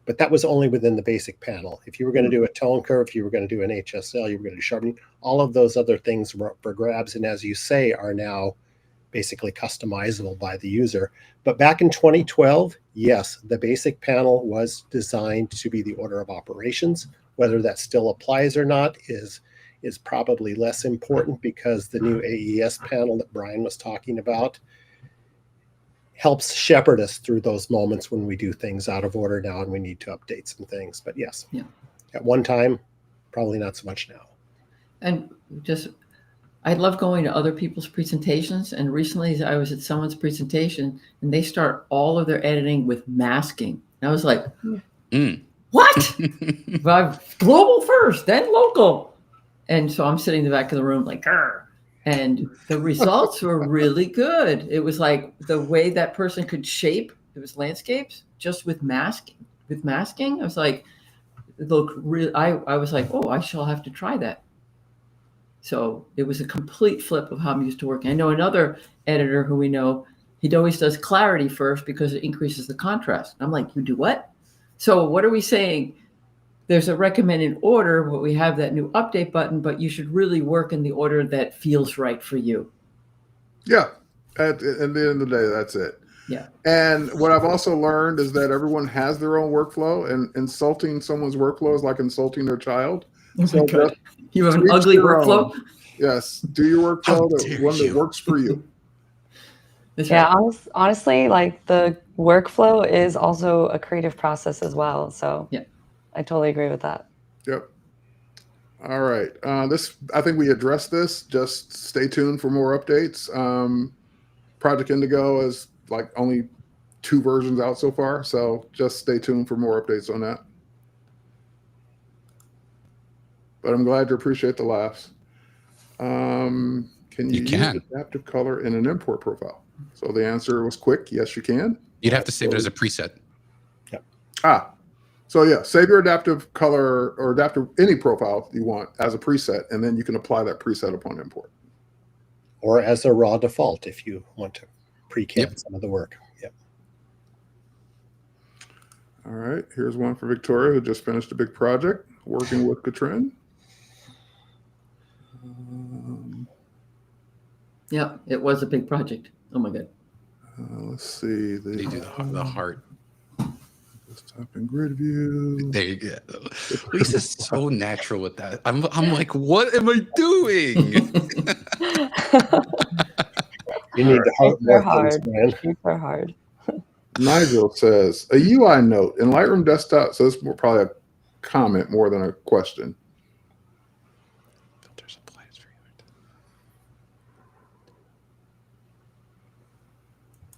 But that was only within the basic panel. If you were going to do a tone curve, if you were going to do an HSL, you were going to do sharpening, all of those other things were up for grabs. And as you say, are now basically customizable by the user. But back in 2012, yes, the basic panel was designed to be the order of operations. Whether that still applies or not is probably less important, because the new AES panel that Brian was talking about helps shepherd us through those moments when we do things out of order now and we need to update some things. But yes, at one time, probably not so much now. And just, I love going to other people's presentations. And recently I was at someone's presentation and they start all of their editing with masking. And I was like, what? Well, global first, then local. And so I'm sitting in the back of the room like, grr. And the results were really good. It was like the way that person could shape, it was landscapes just with masking. I was like, look, I was like, oh, I shall have to try that. So it was a complete flip of how I'm used to working. I know another editor who we know, he always does clarity first because it increases the contrast. I'm like, you do what? So what are we saying? There's a recommended order, but we have that new update button, but you should really work in the order that feels right for you. Yeah. At the end of the day, that's it. Yeah. And what I've also learned is that everyone has their own workflow, and insulting someone's workflow is like insulting their child. Oh so God. You have an ugly workflow? Yes. Do your workflow, that works for you. Yeah, honestly, like the workflow is also a creative process as well. So yeah, I totally agree with that. Yep. All right. I think we addressed this. Just stay tuned for more updates. Project Indigo is like only 2 versions out so far, so just stay tuned for more updates on that. But I'm glad you appreciate the laughs. Can you use adaptive color in an import profile? So the answer was quick. Yes, you can. You'd have to save it as a preset. Yeah. So yeah, save your adaptive color or adaptive any profile you want as a preset, and then you can apply that preset upon import. Or as a raw default if you want to pre-can some of the work. Yep. All right, here's one for Victoria, who just finished a big project working with Katrin. Yeah, it was a big project. Oh my God. Let's see. They do the heart. Just type in grid view. There you go. Lisa's so natural with that. I'm like, what am I doing? You need to Super more things, hard. man. Super hard. Nigel says, a UI note in Lightroom Desktop. So this is probably a comment more than a question. Filters applied is very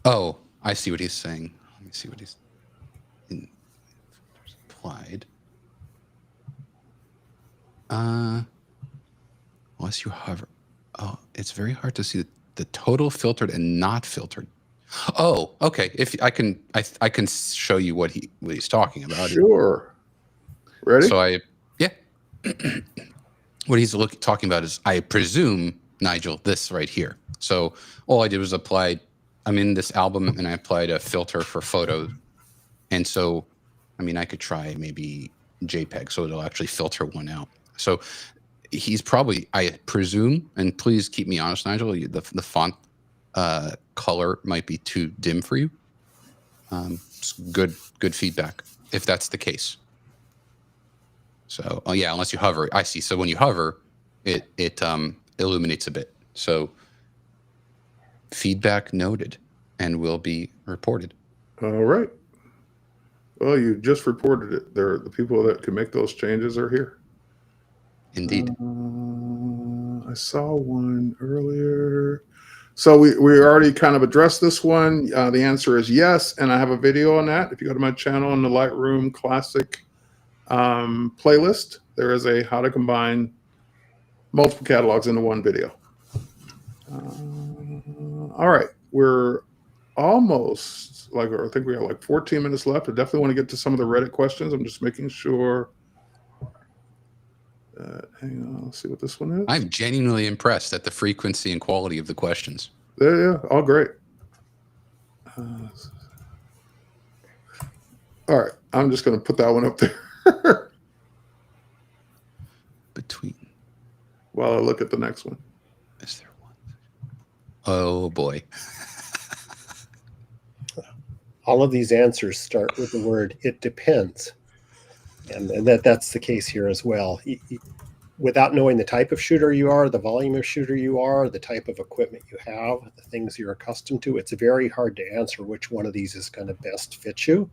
hard. Oh, I see what he's saying. Let me see what he's in filters applied. Unless you hover. Oh, it's very hard to see the total filtered and not filtered. Oh, okay. If I can show you what he's talking about. Sure. Ready? So yeah. What he's talking about is, I presume, Nigel, this right here. So all I did was I'm in this album and I applied a filter for photo. And so, I mean, I could try maybe JPEG, so it'll actually filter one out. So he's probably, I presume, and please keep me honest, Nigel, the font color might be too dim for you. It's good feedback if that's the case. So yeah, unless you hover, I see. So when you hover, it illuminates a bit. So feedback noted and will be reported. All right. Well, you just reported it. The people that can make those changes are here. Indeed. I saw one earlier. So we already kind of addressed this one. The answer is yes, and I have a video on that. If you go to my channel in the Lightroom Classic playlist, there is a how to combine multiple catalogs into one video. All right, we're almost I think we have like 14 minutes left. I definitely want to get to some of the Reddit questions. I'm just making sure. Hang on, let's see what this one is. I'm genuinely impressed at the frequency and quality of the questions. Yeah, all great. All right, I'm just going to put that one up there. Between. While I look at the next one. Is there one? Oh boy. All of these answers start with the word "it depends," and that's the case here as well. Without knowing the type of shooter you are, the volume of shooter you are, the type of equipment you have, the things you're accustomed to, it's very hard to answer which one of these is going to best fit you,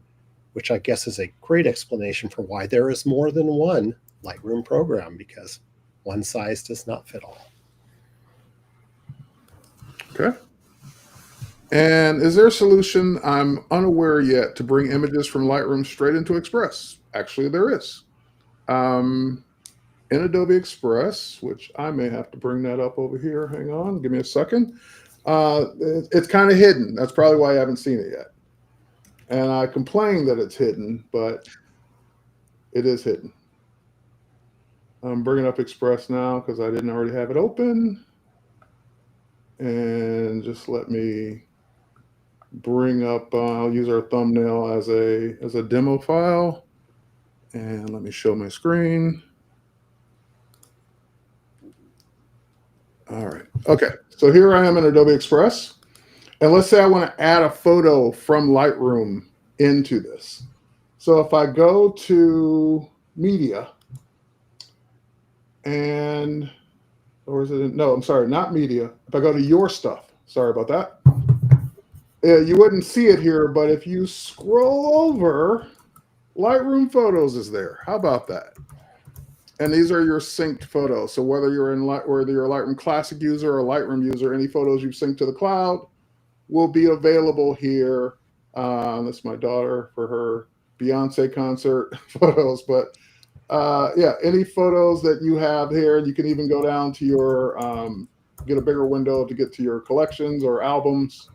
which I guess is a great explanation for why there is more than one Lightroom program, because one size does not fit all. Okay. And is there a solution I'm unaware yet to bring images from Lightroom straight into Express? Actually, there is. In Adobe Express, which I may have to bring that up over here. Hang on, give me a second. It's kind of hidden. That's probably why I haven't seen it yet. And I complain that it's hidden, but it is hidden. I'm bringing up Express now because I didn't already have it open. And just let me bring up, I'll use our thumbnail as a demo file. And let me show my screen. All right. Okay. So here I am in Adobe Express. And let's say I want to add a photo from Lightroom into this. So if I go to Media and, or is it, no, I'm sorry, not Media. If I go to Your Stuff, sorry about that. You wouldn't see it here, but if you scroll over, Lightroom Photos is there. How about that? And these are your synced photos. So whether you're a Lightroom Classic user or a Lightroom user, any photos you've synced to the cloud will be available here. That's my daughter for her Beyonce concert photos. But yeah, any photos that you have here, you can even go down to your, get a bigger window to get to your collections or albums.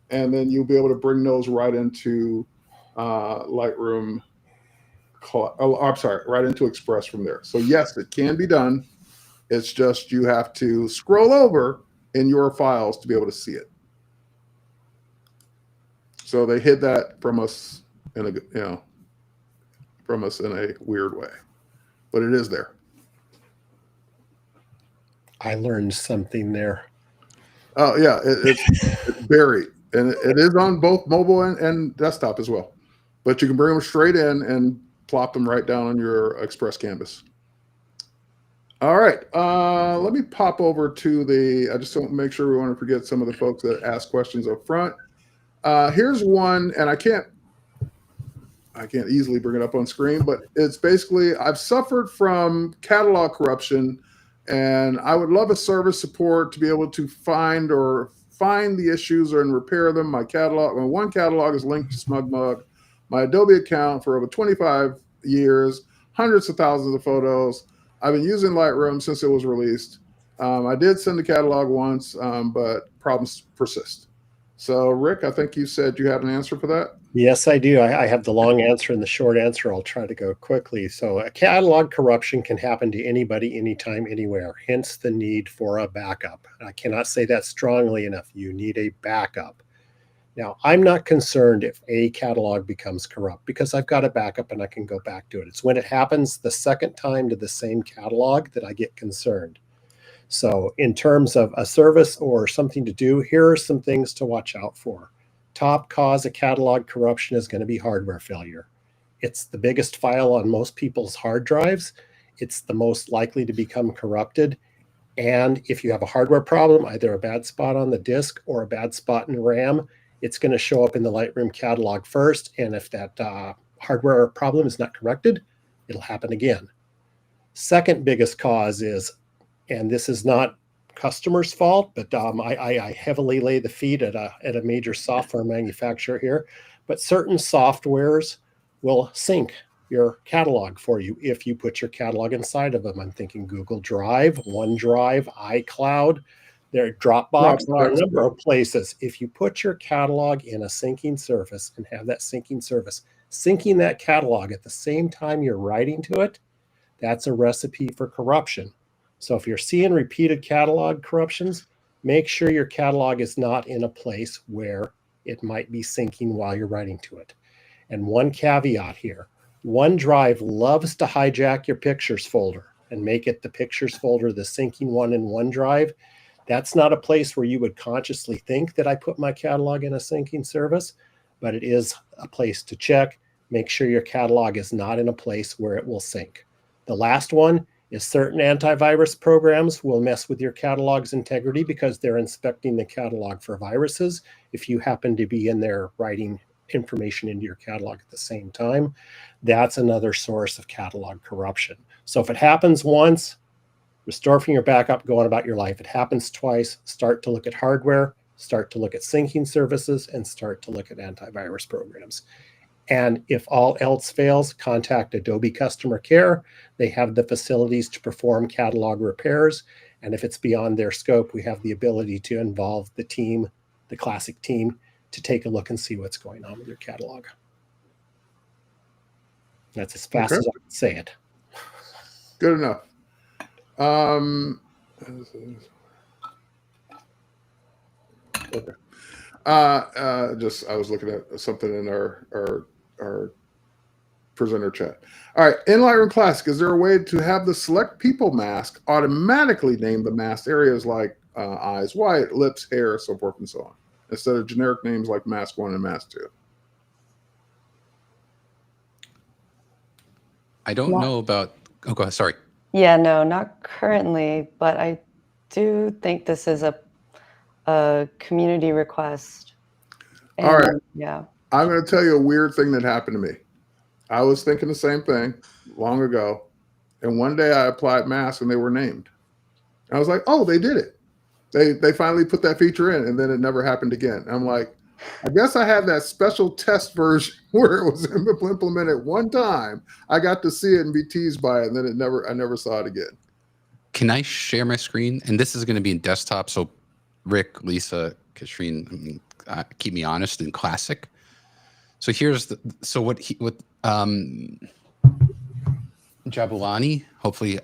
And then you'll be able to bring those right into Lightroom. I'm sorry, right into Express from there. So yes, it can be done. It's just you have to scroll over in your files to be able to see it. So they hid that from us in a, from us in a weird way, but it is there. I learned something there. Oh yeah, it's buried, and it is on both mobile and desktop as well. But you can bring them straight in and plop them right down on your Express canvas. All right. Let me pop over to I just want to make sure we want to forget some of the folks that ask questions up front. Here's one, and I can't easily bring it up on screen, but it's basically, I've suffered from catalog corruption, and I would love a service support to be able to find the issues and repair them. My one catalog is linked to SmugMug, my Adobe account for over 25 years, hundreds of thousands of photos. I've been using Lightroom since it was released. I did send the catalog once, but problems persist. So, Rick, I think you said you had an answer for that. Yes, I do. I have the long answer and the short answer. I'll try to go quickly. So a catalog corruption can happen to anybody, anytime, anywhere, hence the need for a backup. I cannot say that strongly enough. You need a backup. Now, I'm not concerned if a catalog becomes corrupt because I've got a backup and I can go back to it. It's when it happens the second time to the same catalog that I get concerned. So in terms of a service or something to do, here are some things to watch out for. Top cause of catalog corruption is going to be hardware failure. It's the biggest file on most people's hard drives. It's the most likely to become corrupted. And if you have a hardware problem, either a bad spot on the disk or a bad spot in RAM, it's going to show up in the Lightroom catalog first. And if that hardware problem is not corrected, it'll happen again. Second biggest cause is, and this is not customer's fault, but I heavily lay the feet at a major software manufacturer here, but certain softwares will sync your catalog for you if you put your catalog inside of them. I'm thinking Google Drive, OneDrive, iCloud, their Dropbox, there are a number of places. If you put your catalog in a syncing service and have that syncing service syncing that catalog at the same time you're writing to it, that's a recipe for corruption. So if you're seeing repeated catalog corruptions, make sure your catalog is not in a place where it might be syncing while you're writing to it. And one caveat here, OneDrive loves to hijack your pictures folder and make it the pictures folder, the syncing one in OneDrive. That's not a place where you would consciously think that I put my catalog in a syncing service, but it is a place to check. Make sure your catalog is not in a place where it will sync. The last one is certain antivirus programs will mess with your catalog's integrity because they're inspecting the catalog for viruses. If you happen to be in there writing information into your catalog at the same time, that's another source of catalog corruption. So if it happens once, restore from your backup, go on about your life. It happens twice, start to look at hardware, start to look at syncing services, and start to look at antivirus programs. And if all else fails, contact Adobe Customer Care. They have the facilities to perform catalog repairs. And if it's beyond their scope, we have the ability to involve the team, the classic team, to take a look and see what's going on with your catalog. That's as fast as I can say it. Good enough. Okay. I was looking at something in our presenter chat. All right, in Lightroom Classic, is there a way to have the select people mask automatically name the masked areas like eyes white, lips, hair, so forth and so on, instead of generic names like mask 1 and mask 2? I don't know about, oh, go ahead, sorry. Yeah, no, not currently, but I do think this is a community request. And, all right. Yeah. I'm going to tell you a weird thing that happened to me. I was thinking the same thing long ago. And one day I applied masks and they were named. I was like, oh, they did it. They finally put that feature in, and then it never happened again. I'm like, I guess I had that special test version where it was implemented one time. I got to see it and be teased by it, and then I never saw it again. Can I share my screen? And this is going to be in desktop. So Rick, Lisa, Katrin, keep me honest in Classic. So here's Jabulani,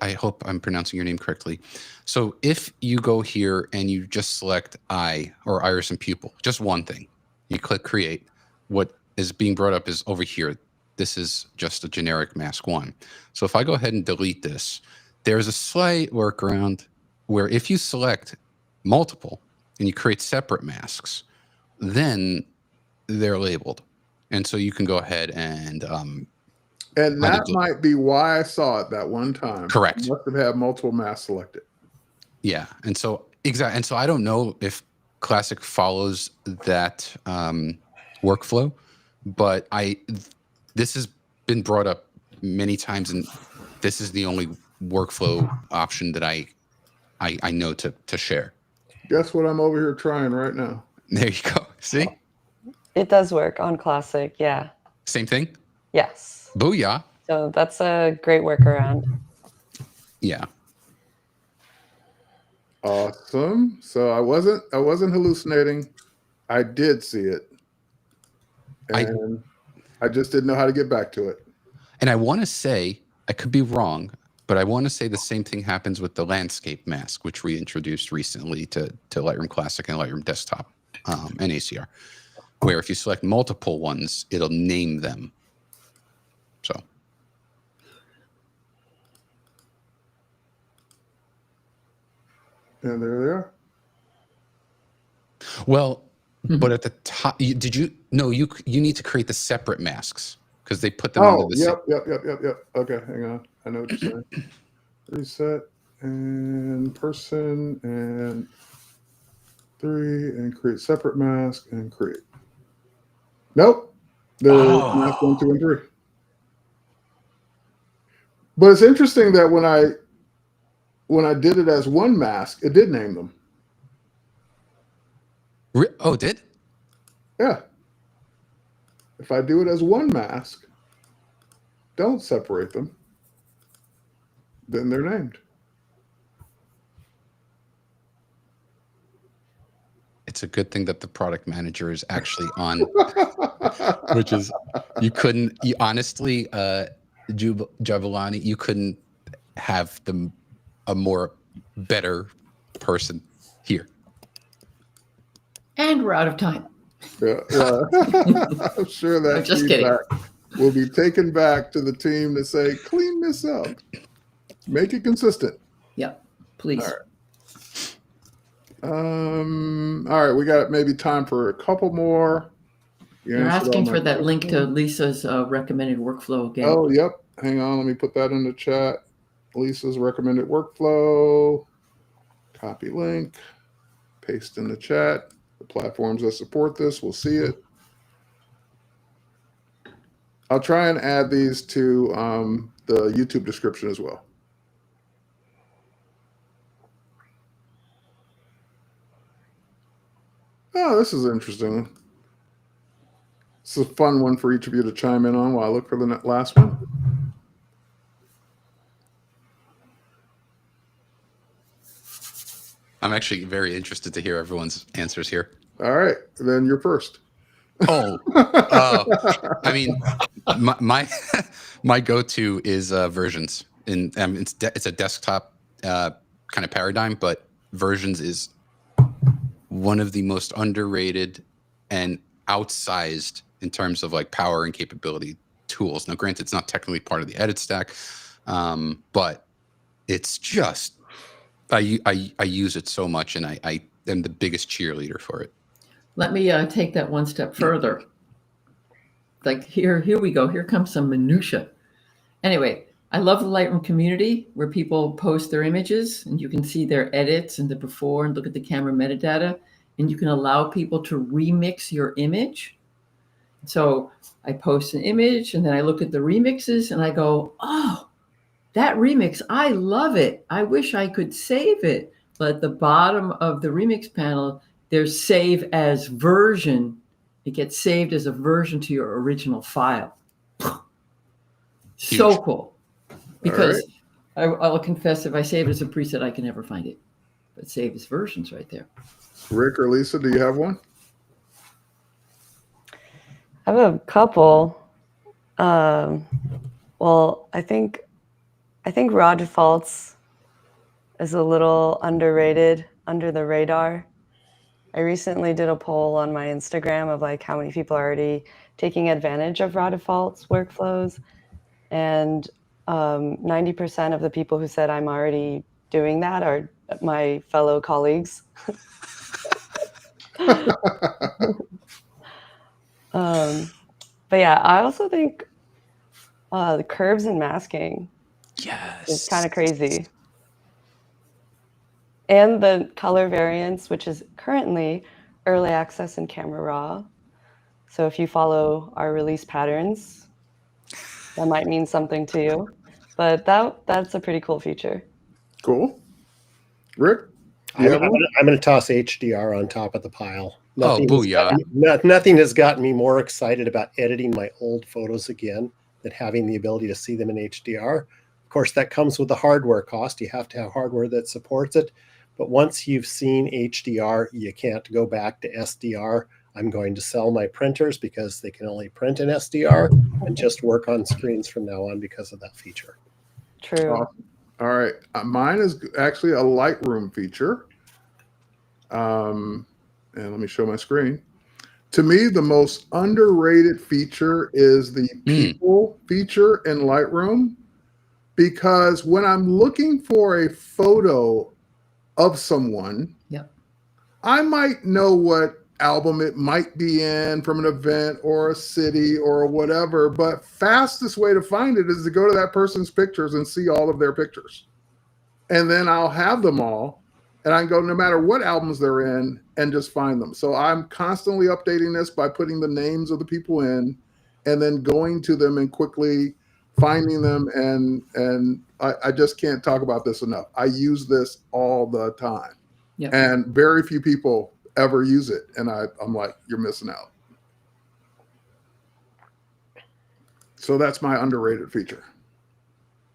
I hope I'm pronouncing your name correctly. So if you go here and you just select eye or iris and pupil, just one thing, you click create, what is being brought up is over here. This is just a generic mask 1. So if I go ahead and delete this, there's a slight workaround where if you select multiple and you create separate masks, then they're labeled. And so you can go ahead and And I that did. might be why I saw it that one time. Correct. You must have had multiple masks selected. Yeah, and so exactly, and so I don't know if Classic follows that workflow, but this has been brought up many times, and this is the only workflow option that I know to share. Guess what I'm over here trying right now? There you go. See, It does work on Classic. Yeah. same thing. Yes. Booyah. So that's a great workaround. Yeah. Awesome. So I wasn't hallucinating. I did see it, and I just didn't know how to get back to it. And I want to say, I could be wrong, but I want to say the same thing happens with the landscape mask, which we introduced recently to Lightroom Classic and Lightroom Desktop and ACR, where if you select multiple ones, it'll name them. So. And there they are. Well, but at the top, you need to create the separate masks because they put them under the yep. Okay, hang on. I know what you're saying. Reset and person and 3 and create separate mask and create. Nope. Mask 1, 2, and 3. But it's interesting that when I did it as one mask, it did name them. Oh, it did? Yeah. If I do it as one mask, don't separate them, then they're named. It's a good thing that the product manager is actually on, which is honestly, Javelani, you couldn't have a more better person here. And we're out of time. Yeah. I'm sure that I'm just kidding. Will be taken back to the team to say, clean this up. Make it consistent. Yeah, please. All right, we got maybe time for a couple more. You're asking for that link to Lisa's recommended workflow again. Oh, yep. Hang on, let me put that in the chat. Lisa's recommended workflow. Copy link. Paste in the chat. The platforms that support this will see it. I'll try and add these to the YouTube description as well. Oh, this is interesting. It's a fun one for each of you to chime in on while I look for the last one. I'm actually very interested to hear everyone's answers here. All right, then you're first. I mean, my go-to is versions, and it's a desktop kind of paradigm, but versions is one of the most underrated and outsized in terms of like power and capability tools. Now, granted, it's not technically part of the edit stack, but it's just I use it so much, and I am the biggest cheerleader for it. Let me take that one step further. Like here we go. Here comes some minutia. Anyway, I love the Lightroom community where people post their images and you can see their edits and the before and look at the camera metadata, and you can allow people to remix your image. So I post an image and then I look at the remixes and I go, oh, that remix, I love it. I wish I could save it. But at the bottom of the remix panel, there's save as version. It gets saved as a version to your original file. So cool. Because I'll confess, if I save it as a preset, I can never find it. But save as versions right there. Rikk or Lisa, do you have one? I have a couple. Well, I think raw defaults is a little underrated, under the radar. I recently did a poll on my Instagram of like how many people are already taking advantage of raw defaults workflows, and 90% of the people who said I'm already doing that are my fellow colleagues. But yeah, I also think The curves and masking. Yes. It's kind of crazy. And the color variants, which is currently early access in Camera Raw. So if you follow our release patterns, that might mean something to you. But that's a pretty cool feature. Cool. Rick, do I'm, you have I'm one? gonna, I'm gonna toss HDR on top of the pile. Nothing, Oh, booyah. nothing has gotten me more excited about editing my old photos again than having the ability to see them in HDR. Of course, that comes with the hardware cost. You have to have hardware that supports it. But once you've seen HDR, you can't go back to SDR. I'm going to sell my printers because they can only print in SDR and just work on screens from now on because of that feature. True. Awesome. All right. Mine is actually a Lightroom feature. And let me show my screen. To me, the most underrated feature is the people feature in Lightroom, because when I'm looking for a photo of someone, Yep. I might know what album it might be in from an event or a city or whatever, but fastest way to find it is to go to that person's pictures and see all of their pictures. And then I'll have them all, and I can go no matter what albums they're in and just find them. So I'm constantly updating this by putting the names of the people in and then going to them and quickly finding them. And I just can't talk about this enough. I use this all the time. Yep. And very few people ever use it. And I'm like, you're missing out. So that's my underrated feature.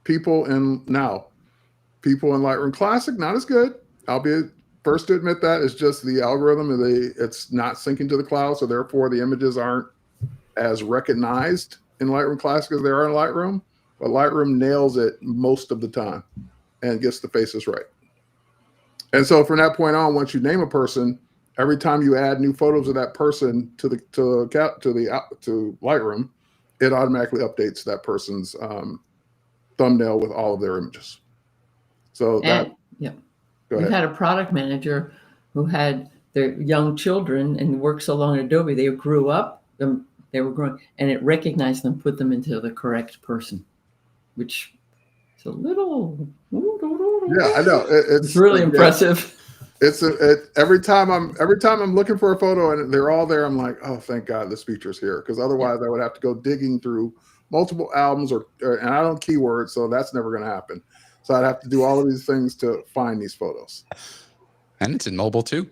People in Lightroom Classic, not as good. I'll be first to admit that. It's just the algorithm, it's not syncing to the cloud, so therefore the images aren't as recognized in Lightroom Classic as they are in Lightroom. But Lightroom nails it most of the time and gets the faces right. And so from that point on, once you name a person, every time you add new photos of that person to Lightroom, it automatically updates that person's thumbnail with all of their images. So And yeah, we've had a product manager who had their young children and worked so long at Adobe, they grew up, they were growing, and it recognized them, put them into the correct person, which is a little. Yeah, I know. It's really impressive. Every time I'm looking for a photo and they're all there, I'm like, oh, thank God this feature's here, because otherwise I would have to go digging through multiple albums and I don't keyword, so that's never going to happen. So I'd have to do all of these things to find these photos. And it's in mobile too.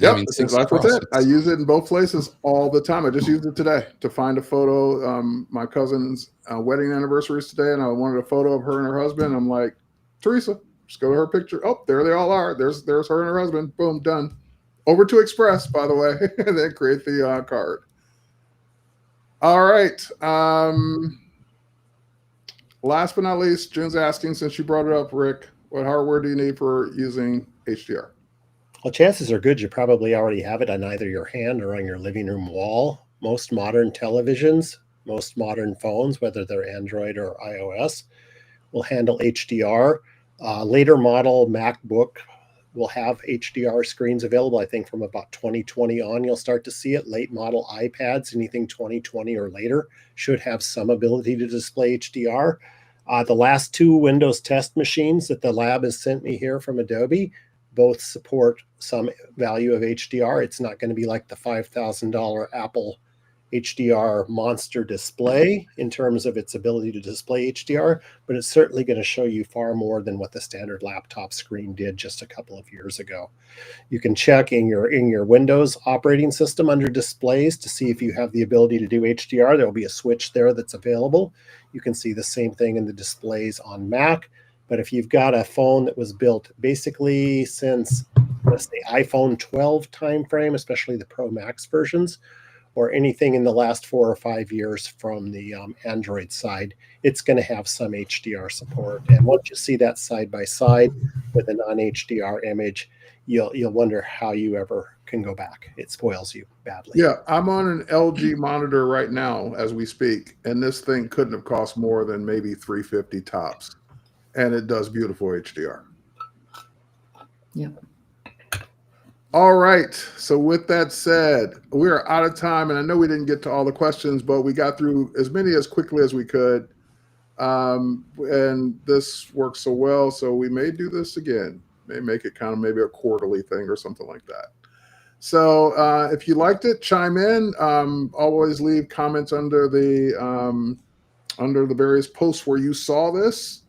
Yep, I mean, that's what's it. I use it in both places all the time. I just used it today to find a photo. My cousin's wedding anniversary is today, and I wanted a photo of her and her husband. I'm like, Teresa, just go to her picture. Oh, there they all are. There's her and her husband. Boom, done. Over to Express, by the way, and then create the card. All right. Last but not least, June's asking, since you brought it up, Rick, what hardware do you need for using HDR? Well, chances are good you probably already have it on either your hand or on your living room wall. Most modern televisions, most modern phones, whether they're Android or iOS, will handle HDR. Later model MacBook will have HDR screens available. I think from about 2020 on, you'll start to see it. Late model iPads, anything 2020 or later, should have some ability to display HDR. The last two Windows test machines that the lab has sent me here from Adobe both support some value of HDR. It's not going to be like the $5,000 Apple HDR monster display in terms of its ability to display HDR, but it's certainly going to show you far more than what the standard laptop screen did just a couple of years ago. You can check in your Windows operating system under displays to see if you have the ability to do HDR. There will be a switch there that's available. You can see the same thing in the displays on Mac. But if you've got a phone that was built basically since, let's say, iPhone 12 timeframe, especially the Pro Max versions, or anything in the last 4 or 5 years from the Android side, it's going to have some HDR support. And once you see that side by side with a non-HDR image, you'll wonder how you ever can go back. It spoils you badly. Yeah, I'm on an LG monitor right now as we speak, and this thing couldn't have cost more than maybe $350 tops. And it does beautiful HDR. Yeah. All right. So with that said, we are out of time, and I know we didn't get to all the questions, but we got through as many as quickly as we could. And this works so well, so we may do this again. May make it kind of maybe a quarterly thing or something like that. So if you liked it, chime in. Always leave comments under the various posts where you saw this.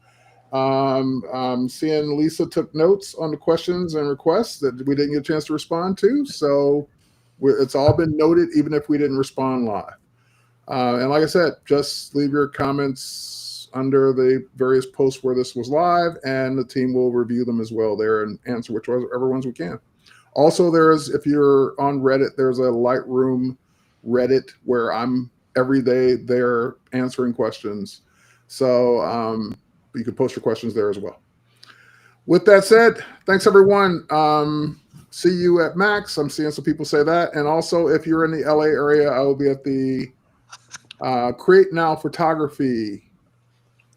Seeing Lisa took notes on the questions and requests that we didn't get a chance to respond to. So it's all been noted, even if we didn't respond live. And like I said, just leave your comments under the various posts where this was live, and the team will review them as well there and answer whichever ones we can. Also, if you're on Reddit, there's a Lightroom Reddit where I'm every day there answering questions. So you can post your questions there as well. With that said, thanks everyone. See you at Max. I'm seeing some people say that. And also, if you're in the LA area, I will be at the Create Now Photography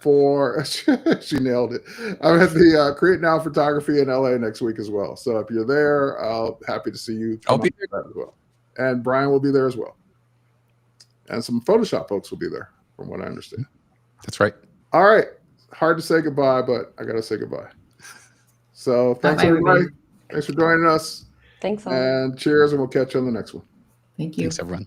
for, she nailed it. I'm at the Create Now Photography in LA next week as well. So if you're there, happy to see you. I'll be there as well. And Brian will be there as well. And some Photoshop folks will be there, from what I understand. That's right. All right. Hard to say goodbye, but I got to say goodbye. So thanks, everybody. Thanks for joining us. Thanks all. And cheers, and we'll catch you on the next one. Thank you. Thanks, everyone.